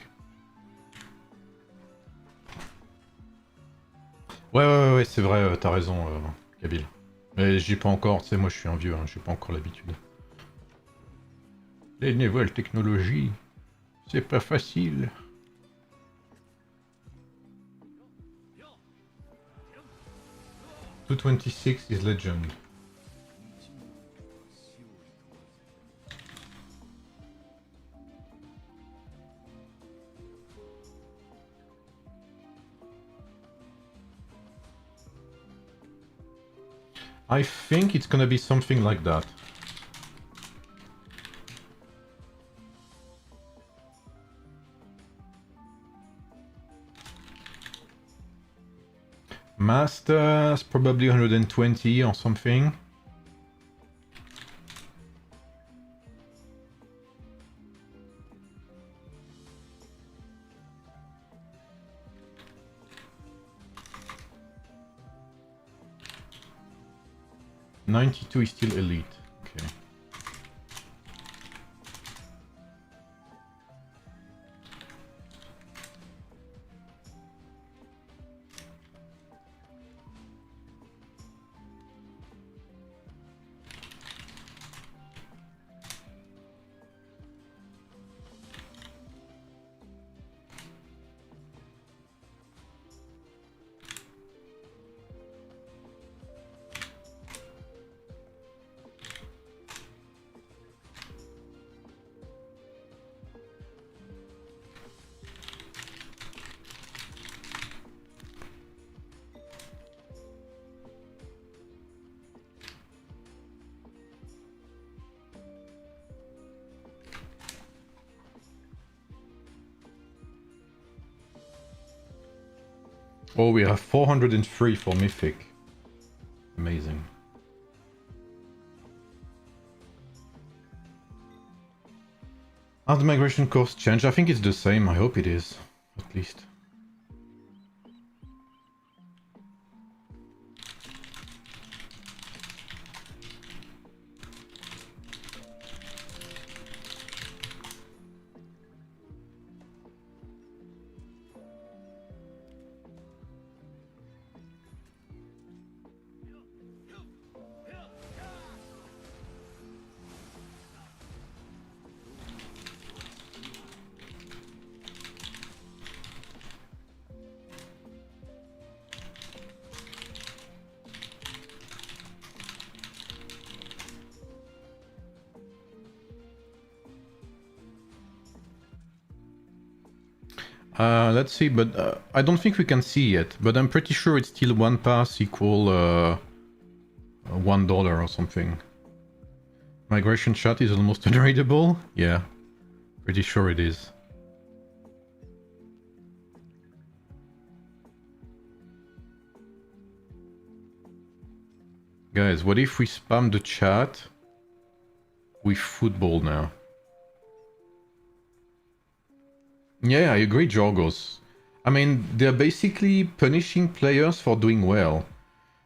Ouais, c'est vrai, t'as raison, Kabil. Mais j'y ai pas encore, tu sais, moi je suis un vieux, hein, j'ai pas encore l'habitude. Les nouvelles technologies, c'est pas facile. $226 is Legend. I think it's gonna be something like that. Masters, probably 120 or something. $92 is still elite. Okay. Oh, we have 403 for Mythic. Amazing. Has the migration cost changed? I think it's the same. I hope it is, at least. Let's see, but I don't think we can see yet, but I'm pretty sure it's still one pass equal $1 or something. Migration chat is almost unreadable? Yeah, pretty sure it is. Guys, what if we spam the chat with football now? Yeah, I agree, Jorgos. I mean, they're basically punishing players for doing well.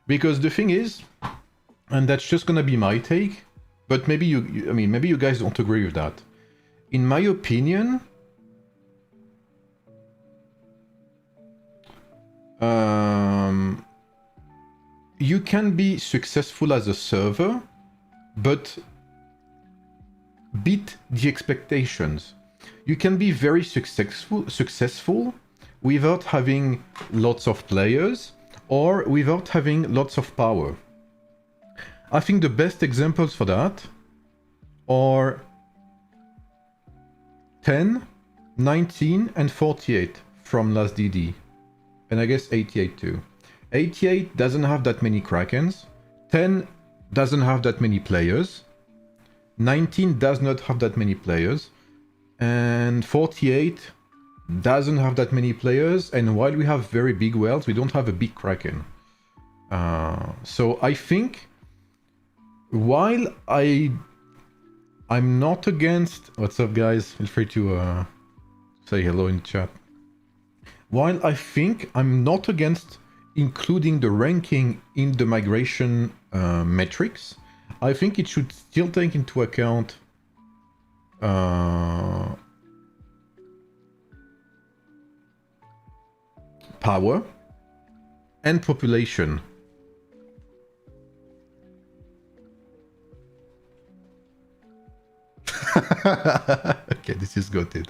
Because the thing is, and that's just gonna be my take, but maybe maybe you guys don't agree with that. In my opinion, you can be successful as a server, but beat the expectations. You can be very successful without having lots of players or without having lots of power. I think the best examples for that are 10, 19 and 48 from last DD. And I guess 88 too. 88 doesn't have that many Krakens. 10 doesn't have that many players. 19 does not have that many players. And 48 doesn't have that many players, and while we have very big whales, we don't have a big Kraken. So I think, while I'm not against... What's up, guys? Feel free to say hello in chat. While I think I'm not against including the ranking in the migration metrics. I think it should still take into account power and population. Okay, this is got it.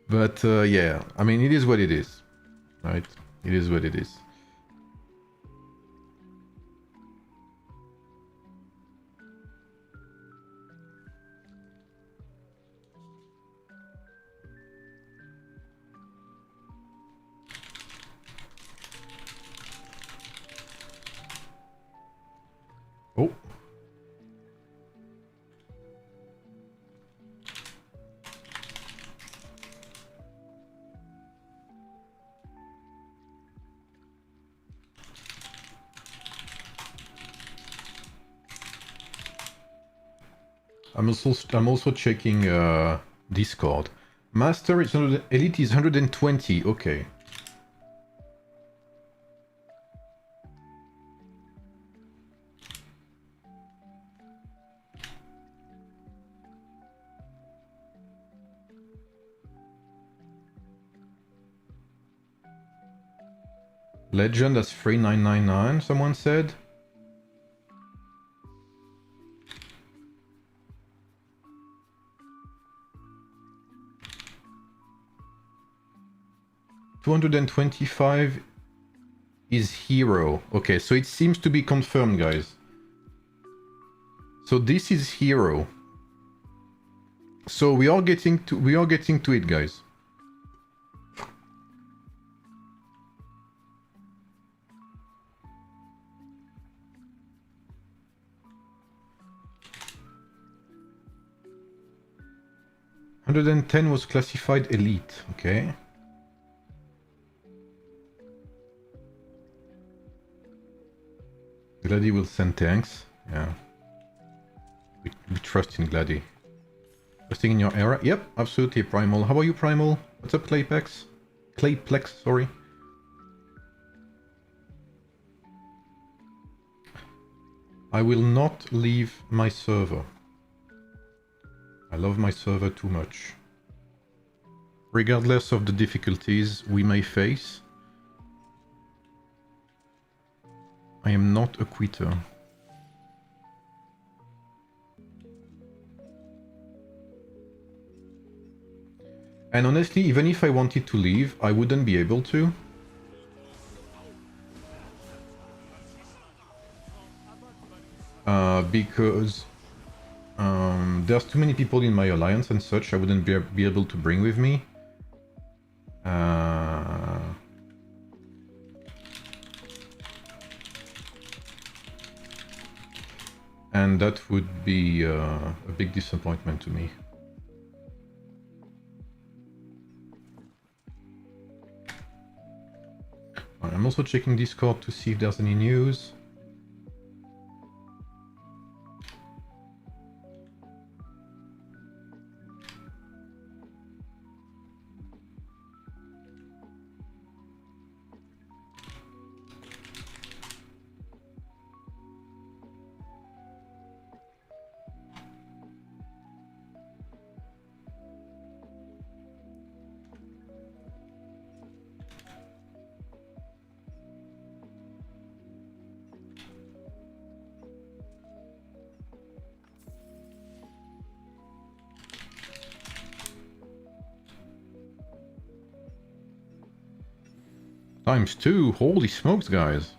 But yeah, I mean, it is what it is, right? It is what it is. Oh. I'm also checking Discord. Master is 100, Elite is 120. Okay. Legend, that's 3999, someone said. $225 is hero. Okay, so it seems to be confirmed, guys. So this is hero. So we are getting to it, guys. $110 was classified elite. Okay. Glady will send tanks. Yeah. We trust in Glady. Trusting in your era? Yep, absolutely, Primal. How about you, Primal? What's up, Clayplex? Clayplex, sorry. I will not leave my server. I love my server too much. Regardless of the difficulties we may face, I am not a quitter. And honestly, even if I wanted to leave, I wouldn't be able to. Because there's too many people in my alliance and such I wouldn't be able to bring with me. And that would be a big disappointment to me. I'm also checking Discord to see if there's any news. ×2, holy smokes, guys.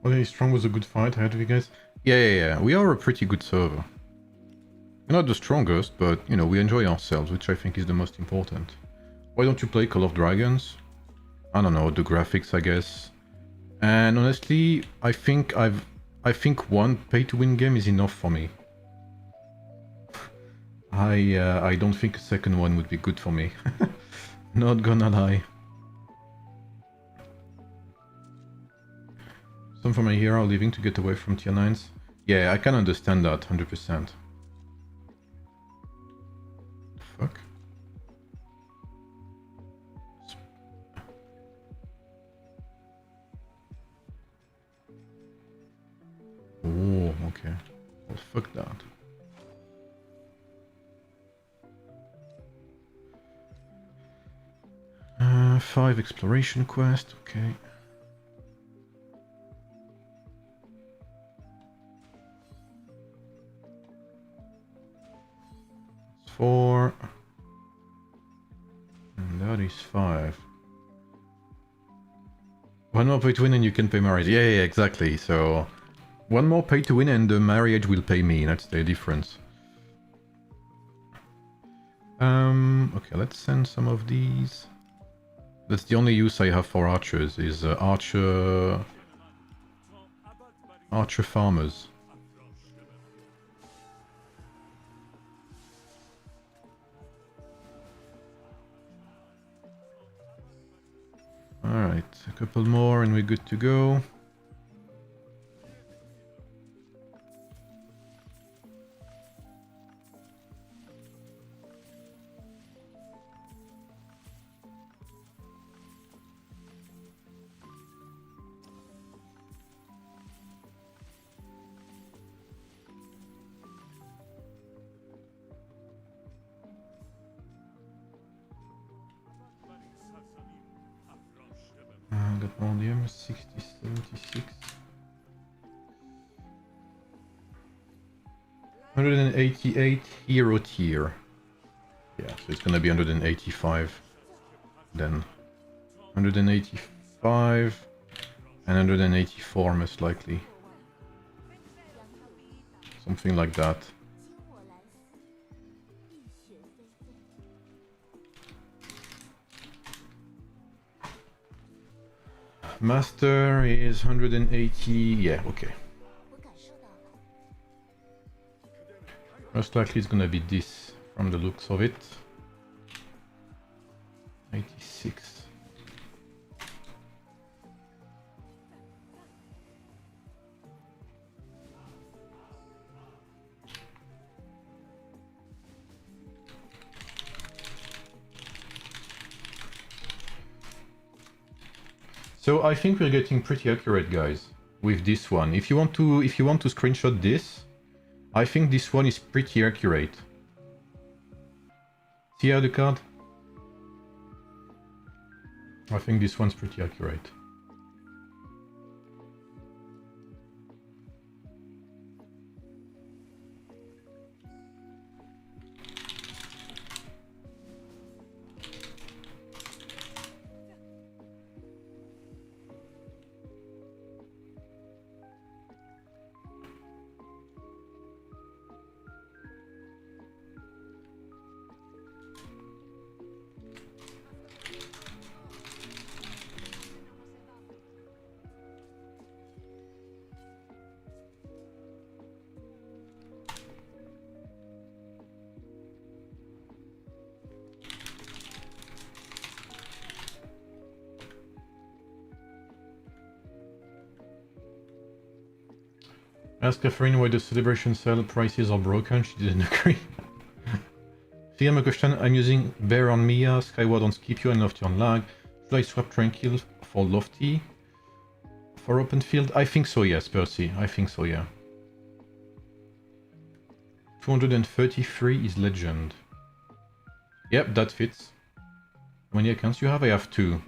Really strong was a good fight ahead of you guys. Yeah. We are a pretty good server. We're not the strongest, but, you know, we enjoy ourselves, which I think is the most important. Why don't you play Call of Dragons? I don't know, the graphics, I guess. And honestly, I think one pay-to-win game is enough for me. I don't think a second one would be good for me. Not gonna lie. Some from my hero are leaving to get away from tier 9s. Yeah, I can understand that 100%. Fuck. Oh, okay. Well, fuck that. Five exploration quest, okay. It's 4. And that is 5. One more pay to win and you can pay marriage. Yeah, yeah, exactly. So, one more pay to win and the marriage will pay me. That's the difference. Okay, let's send some of these. That's the only use I have for archers, is archer farmers. Alright, a couple more and we're good to go. Got Mondium, 60, 76. 188 hero tier. Yeah, so it's gonna be 185. Then 185 and 184 most likely. Something like that. Master is 180. Yeah, okay. Most likely it's gonna be this from the looks of it. 86. So I think we're getting pretty accurate, guys, with this one. If you want to screenshot this, I think this one is pretty accurate. See how the card? I think this one's pretty accurate. Ask Catherine why the celebration sale prices are broken, she didn't agree. If you have a question, I'm using Bear on Mia, Skyward on Scipio and Lofty on Lag. Should I swap Tranquil for Lofty? For open field? I think so, yes, Percy. I think so, yeah. 233 is legend. Yep, that fits. How many accounts you have? I have 2.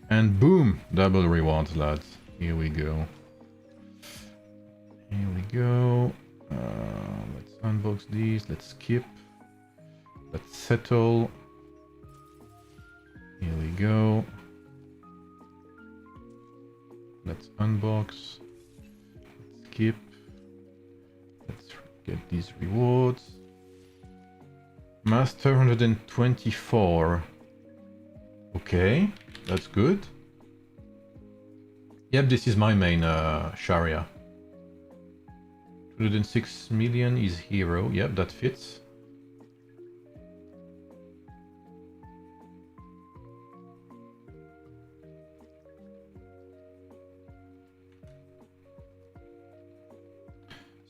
And boom! Double rewards, lads. Here we go. Here we go. Let's unbox these. Let's skip. Let's settle. Here we go. Let's unbox. Let's skip. Let's get these rewards. Master 124. Okay, that's good. Yep, this is my main Sharia. 206 million is hero. Yep, that fits.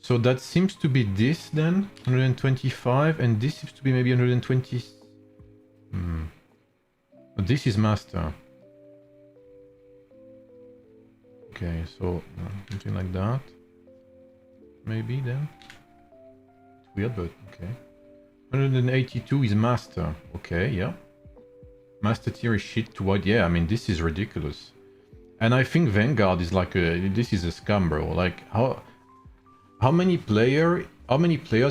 So that seems to be this then, 125, and this seems to be maybe 120. But this is master. Okay, so something like that. Maybe then. It's weird, but okay. 182 is master. Okay, yeah. Master tier is shit to white. Yeah, I mean, this is ridiculous. And I think Vanguard is like a... This is a scam, bro. Like, how many players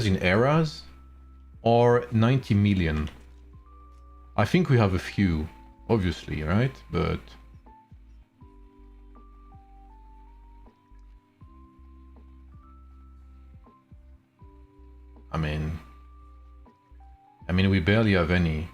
in eras are 90 million? I think we have a few, obviously, right? But I mean we barely have any.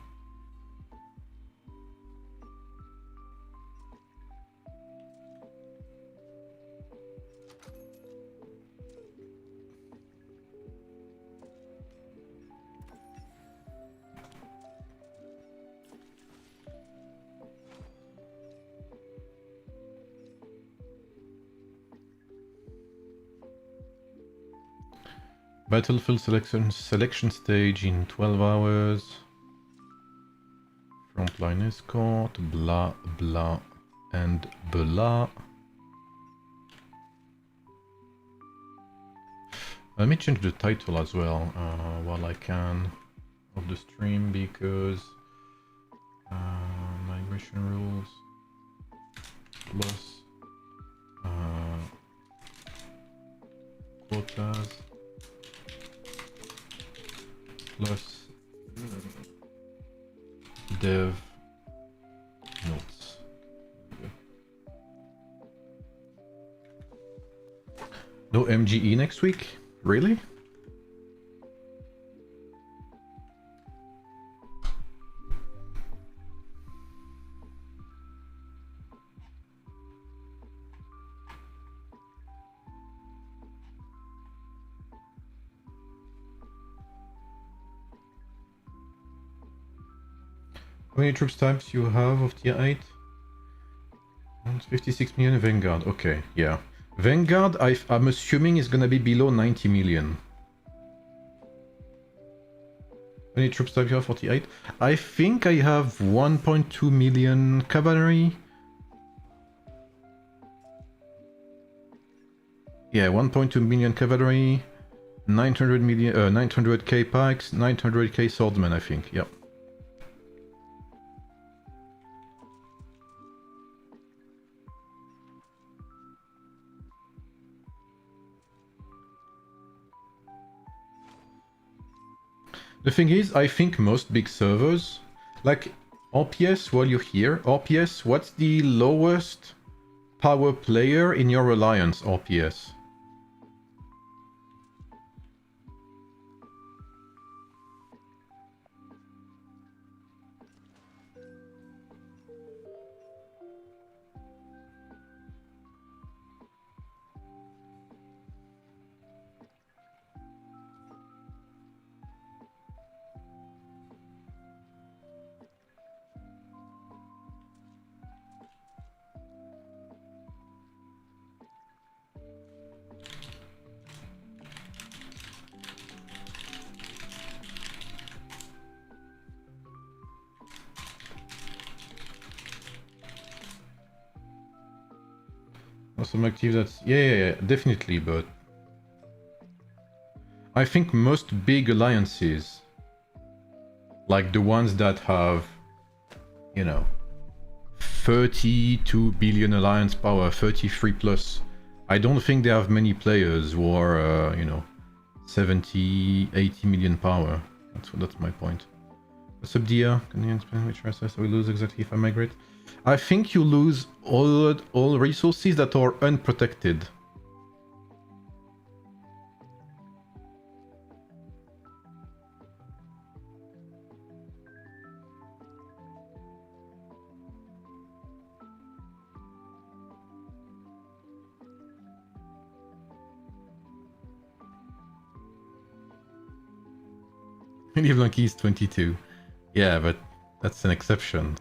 Battlefield selection stage in 12 hours. Frontline escort, blah blah and blah. Let me change the title as well while I can of the stream, because migration rules plus quotas plus dev notes. No MGE next week? Really? How many troops types you have of tier 8? 56 million Vanguard. Okay, yeah. Vanguard, I'm assuming is gonna be below 90 million. How many troops types you have? 48? I think I have 1.2 million cavalry. Yeah, 1.2 million cavalry, 900k pikes, 900k swordsmen, I think. Yep. The thing is, I think most big servers, like RPS, while you're here, RPS, what's the lowest power player in your alliance, RPS? Some active that's... Yeah, definitely, but... I think most big alliances, like the ones that have, you know, 32 billion alliance power, 33 plus, I don't think they have many players who are, you know, 70, 80 million power. That's my point. What's up, Dia? Can you explain which resources we lose exactly if I migrate? I think you lose all resources that are unprotected. LeBlanc is 22. Yeah, but that's an exception.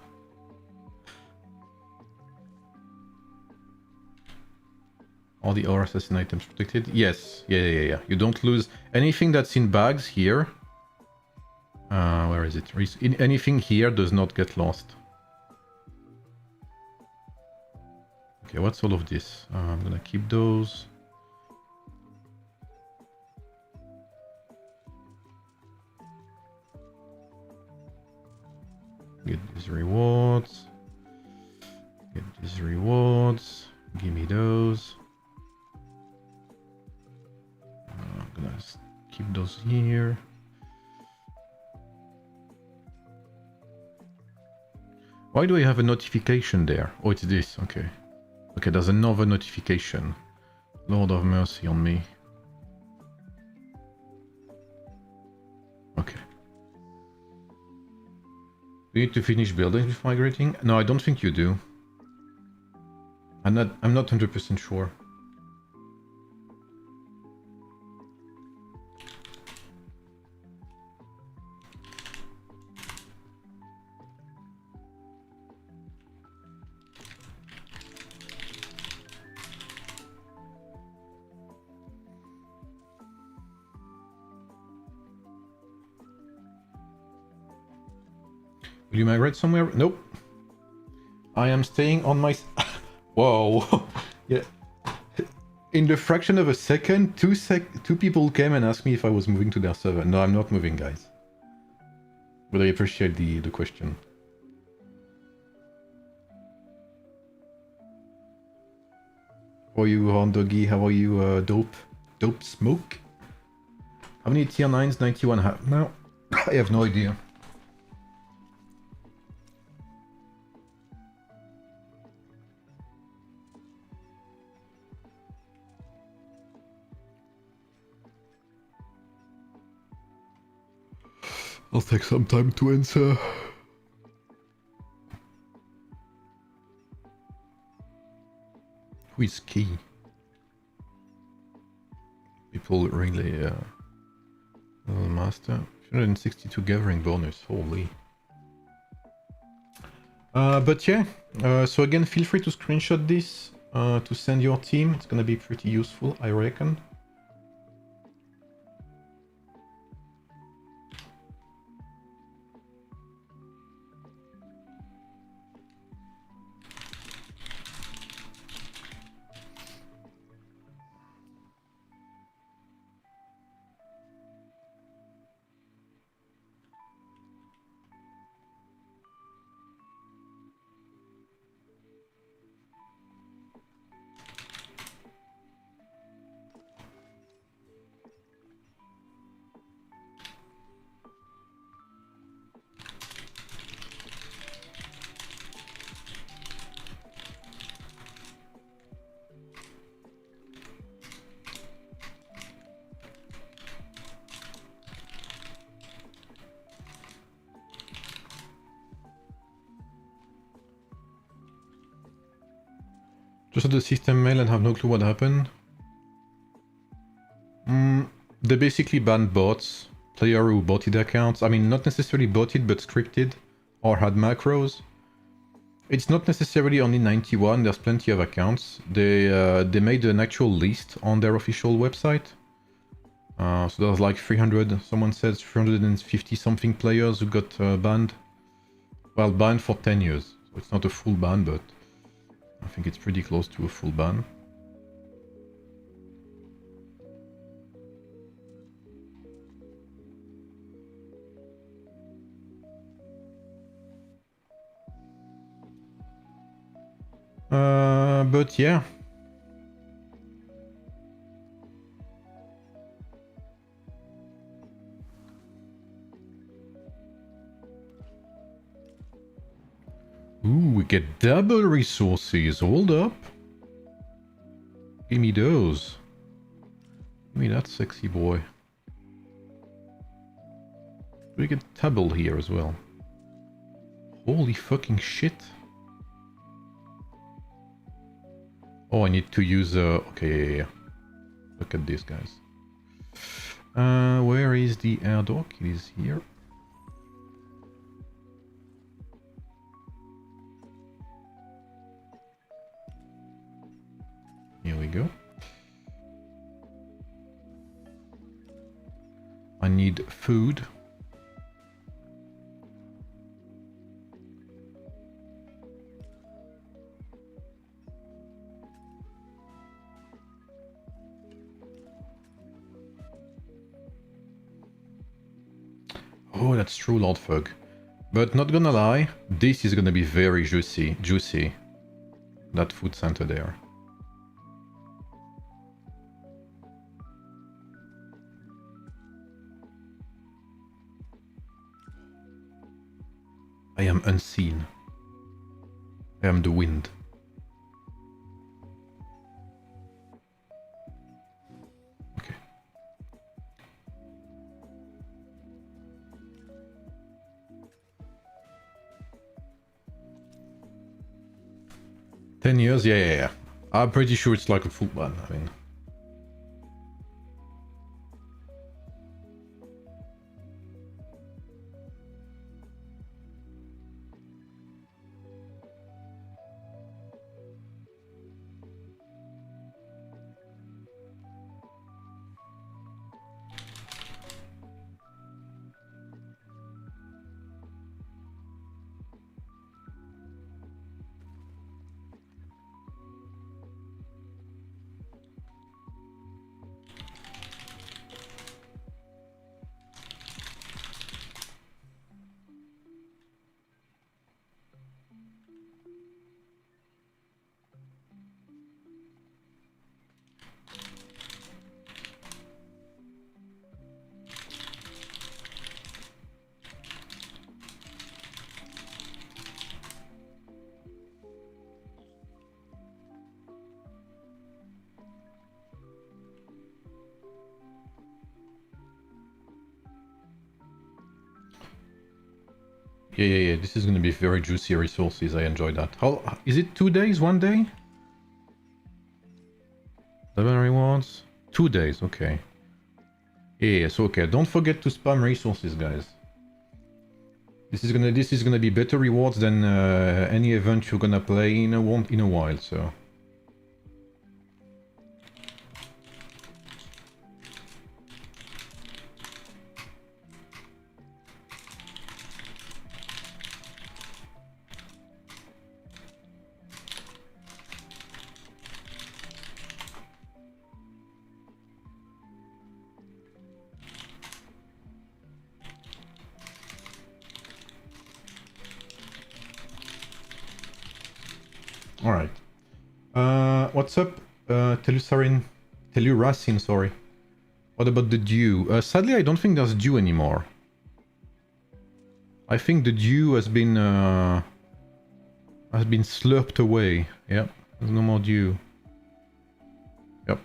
All the aura assassin items protected? Yes. Yeah. You don't lose anything that's in bags here. Where is it? Anything here does not get lost. Okay, what's all of this? I'm gonna keep those. Get these rewards. Get these rewards. Give me those. I'm gonna keep those here. Why do I have a notification there? Oh, it's this. Okay. Okay, there's another notification. Lord of mercy on me. Okay. Do you need to finish buildings before migrating? No, I don't think you do. I'm not 100% sure. Will you migrate somewhere? Nope. I am staying on my... Whoa. Yeah. In the fraction of a second, two people came and asked me if I was moving to their server. No, I'm not moving, guys. But I appreciate the question. How are you, Horn Doggy? How are you, Dope Smoke? How many tier 9s 91 have now? I have no idea. I'll take some time to answer. Who is key? People really master 162 gathering bonus. Holy. But yeah. So again, feel free to screenshot this to send your team. It's gonna be pretty useful, I reckon. Just had the system mail and have no clue what happened. They basically banned bots, player who botted accounts. I mean, not necessarily botted, but scripted or had macros. It's not necessarily only 91. There's plenty of accounts. They made an actual list on their official website. So there's like 300. Someone says 350 something players who got banned. Well, banned for 10 years. So it's not a full ban, but I think it's pretty close to a full ban. But yeah. Ooh, we get double resources. Hold up. Give me those. Give me that sexy boy. We get double here as well. Holy fucking shit. Oh, I need to use... okay, yeah. Look at this, guys. Where is the air dock? It is here. Here we go. I need food. Oh, that's true, Lord Fug. But not gonna lie, this is gonna be very juicy. That food center there. I am unseen. I am the wind. Okay. Ten years? Yeah. I'm pretty sure it's like a full one. I mean... Yeah. This is gonna be very juicy resources. I enjoy that. How is it? 2 days? 1 day? 7 rewards? 2 days. Okay. Yeah. So okay. Don't forget to spam resources, guys. This is gonna be better rewards than any event you're gonna play in a while. So. Alright. What's up, Teluracin, sorry. What about the dew? Sadly, I don't think there's dew anymore. I think the dew has been slurped away. Yep, there's no more dew. Yep.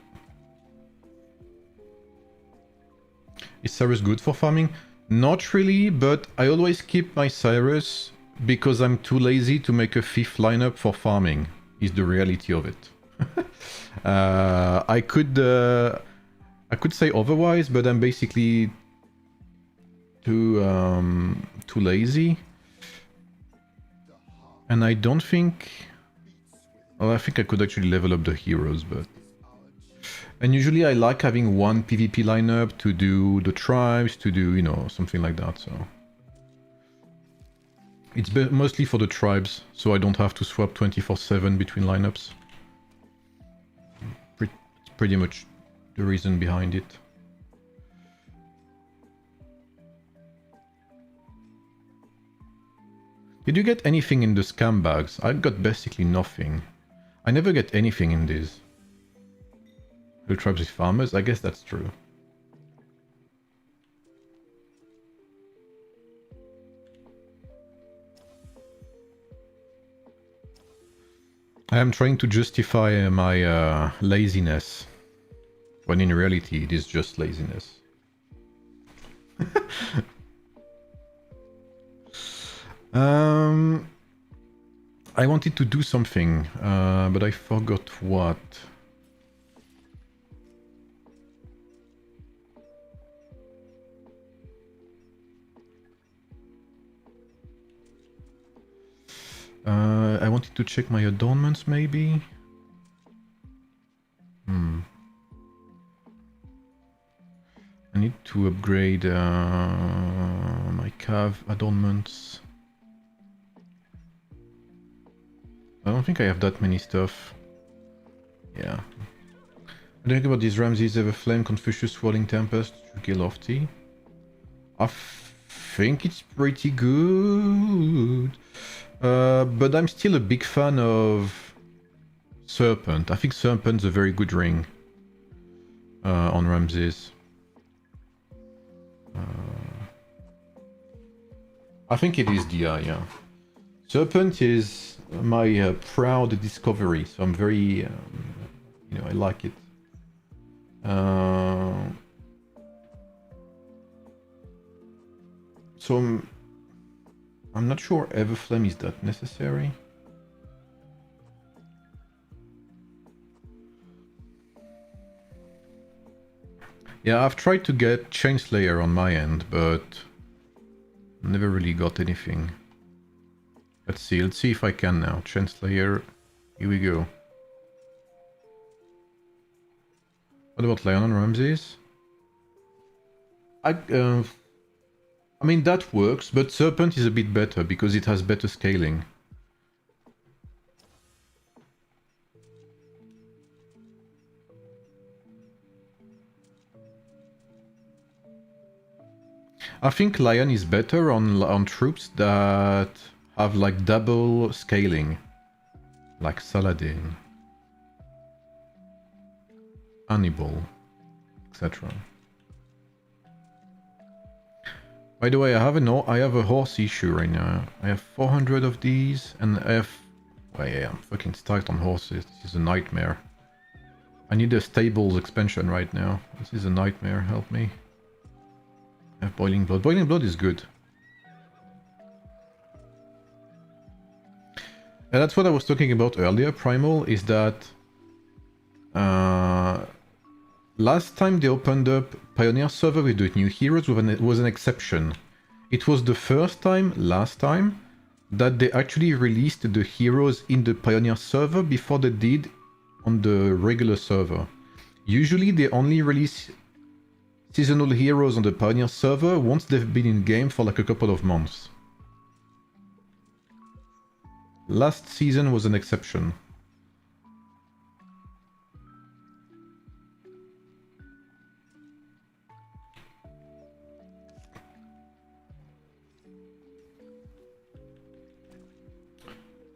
Is Cyrus good for farming? Not really, but I always keep my Cyrus because I'm too lazy to make a 5th lineup for farming, is the reality of it. I could say otherwise, but I'm basically too lazy. And I don't think... Well, I think I could actually level up the heroes, but... And usually I like having one PvP lineup to do the tribes, to do, you know, something like that, so... It's mostly for the tribes, so I don't have to swap 24/7 between lineups. It's pretty much the reason behind it. Did you get anything in the scam bags? I got basically nothing. I never get anything in these. The tribes with farmers? I guess that's true. I am trying to justify my laziness, when in reality it is just laziness. I wanted to do something, but I forgot what. I wanted to check my adornments, maybe? I need to upgrade my cav adornments. I don't think I have that many stuff. Yeah. What do you think about these Ramses? Everflame, Confucius, Swirling Tempest, Lofty? I think it's pretty good. But I'm still a big fan of Serpent. I think Serpent's a very good ring on Ramses. I think it is DI, yeah. Serpent is my proud discovery, so I'm very, you know, I like it. So I'm not sure Everflame is that necessary. Yeah, I've tried to get Chainslayer on my end, but never really got anything. Let's see if I can now. Chainslayer, here we go. What about Lion and Ramses? I mean, that works, but Serpent is a bit better because it has better scaling. I think Lion is better on troops that have like double scaling, like Saladin, Hannibal, etc. By the way, I have a horse issue right now. I have 400 of these, and I have... Well, yeah, I'm fucking stuck on horses. This is a nightmare. I need a stables expansion right now. This is a nightmare. Help me. I have Boiling Blood. Boiling Blood is good. And that's what I was talking about earlier, Primal, is that... last time they opened up Pioneer server with the new heroes was an exception. It was the first time, last time, that they actually released the heroes in the Pioneer server before they did on the regular server. Usually they only release seasonal heroes on the Pioneer server once they've been in game for like a couple of months. Last season was an exception.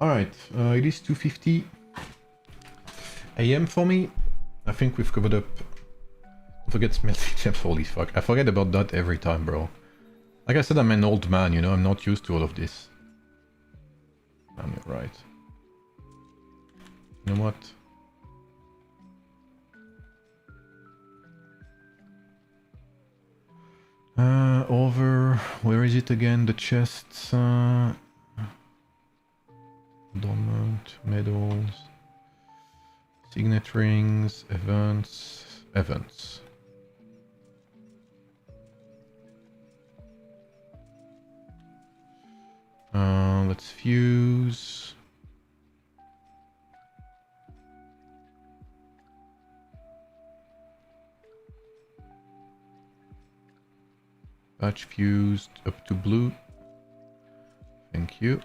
Alright, it is 2:50 AM for me. I think we've covered up... Don't forget smelting gems, holy fuck. I forget about that every time, bro. Like I said, I'm an old man, you know, I'm not used to all of this. I'm right. You know what? Over... Where is it again? The chests... Dormant, medals, signet rings, events. Let's fuse. Patch fused up to blue. Thank you.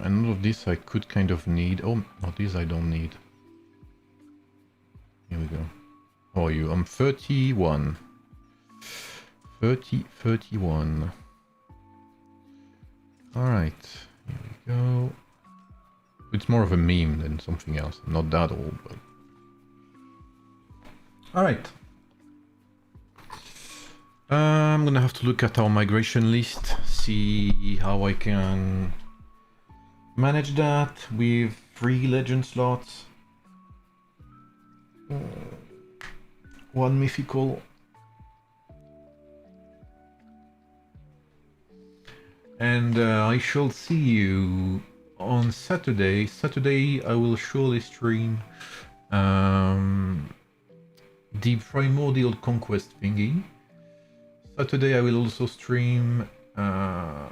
And all of this I could kind of need. Oh, no, these I don't need. Here we go. How are you? I'm 31. 31. Alright, here we go. It's more of a meme than something else. I'm not that old, but... Alright. I'm gonna have to look at our migration list, see how I can manage that with 3 legend slots, 1 mythical. And I shall see you on Saturday. Saturday I will surely stream the Primordial Conquest thingy. Saturday I will also stream I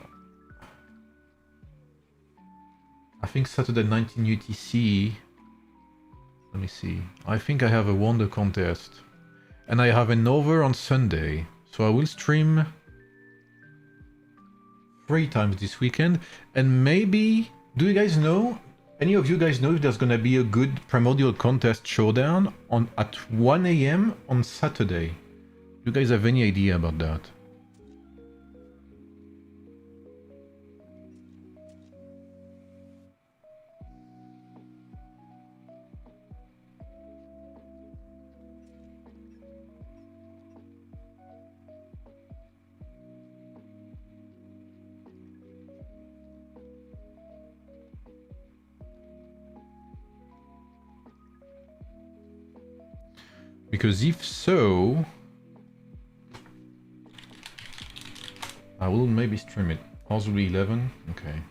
think Saturday 19 UTC. Let me see. I think I have a Wonder Contest. And I have another on Sunday. So I will stream 3 times this weekend. And maybe... Do you guys know? Any of you guys know if there's gonna be a good Primordial Contest showdown at 1 AM on Saturday? Do you guys have any idea about that? Because if so, I will maybe stream it. Possibly 11? Okay.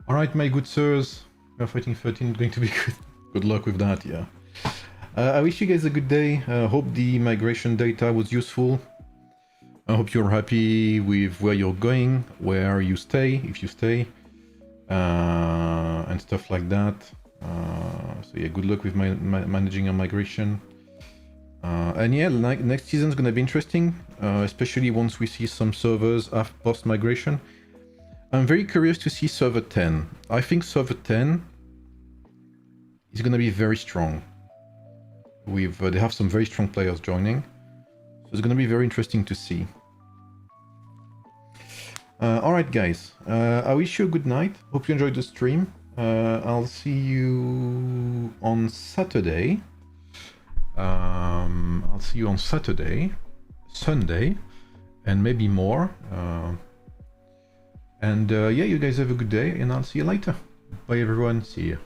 Alright, my good sirs. We are fighting 13, going to be good. Good luck with that, yeah. I wish you guys a good day. Hope the migration data was useful. I hope you're happy with where you're going, where you stay, if you stay, and stuff like that. So yeah, good luck with managing your migration. And yeah, next season's gonna be interesting, especially once we see some servers after post-migration. I'm very curious to see server 10. I think server 10 is gonna be very strong. They have some very strong players joining, so it's gonna be very interesting to see. Alright guys, I wish you a good night. Hope you enjoyed the stream. I'll see you on Saturday. I'll see you on Saturday, Sunday, and maybe more. And yeah, you guys have a good day, and I'll see you later. Bye everyone, see you.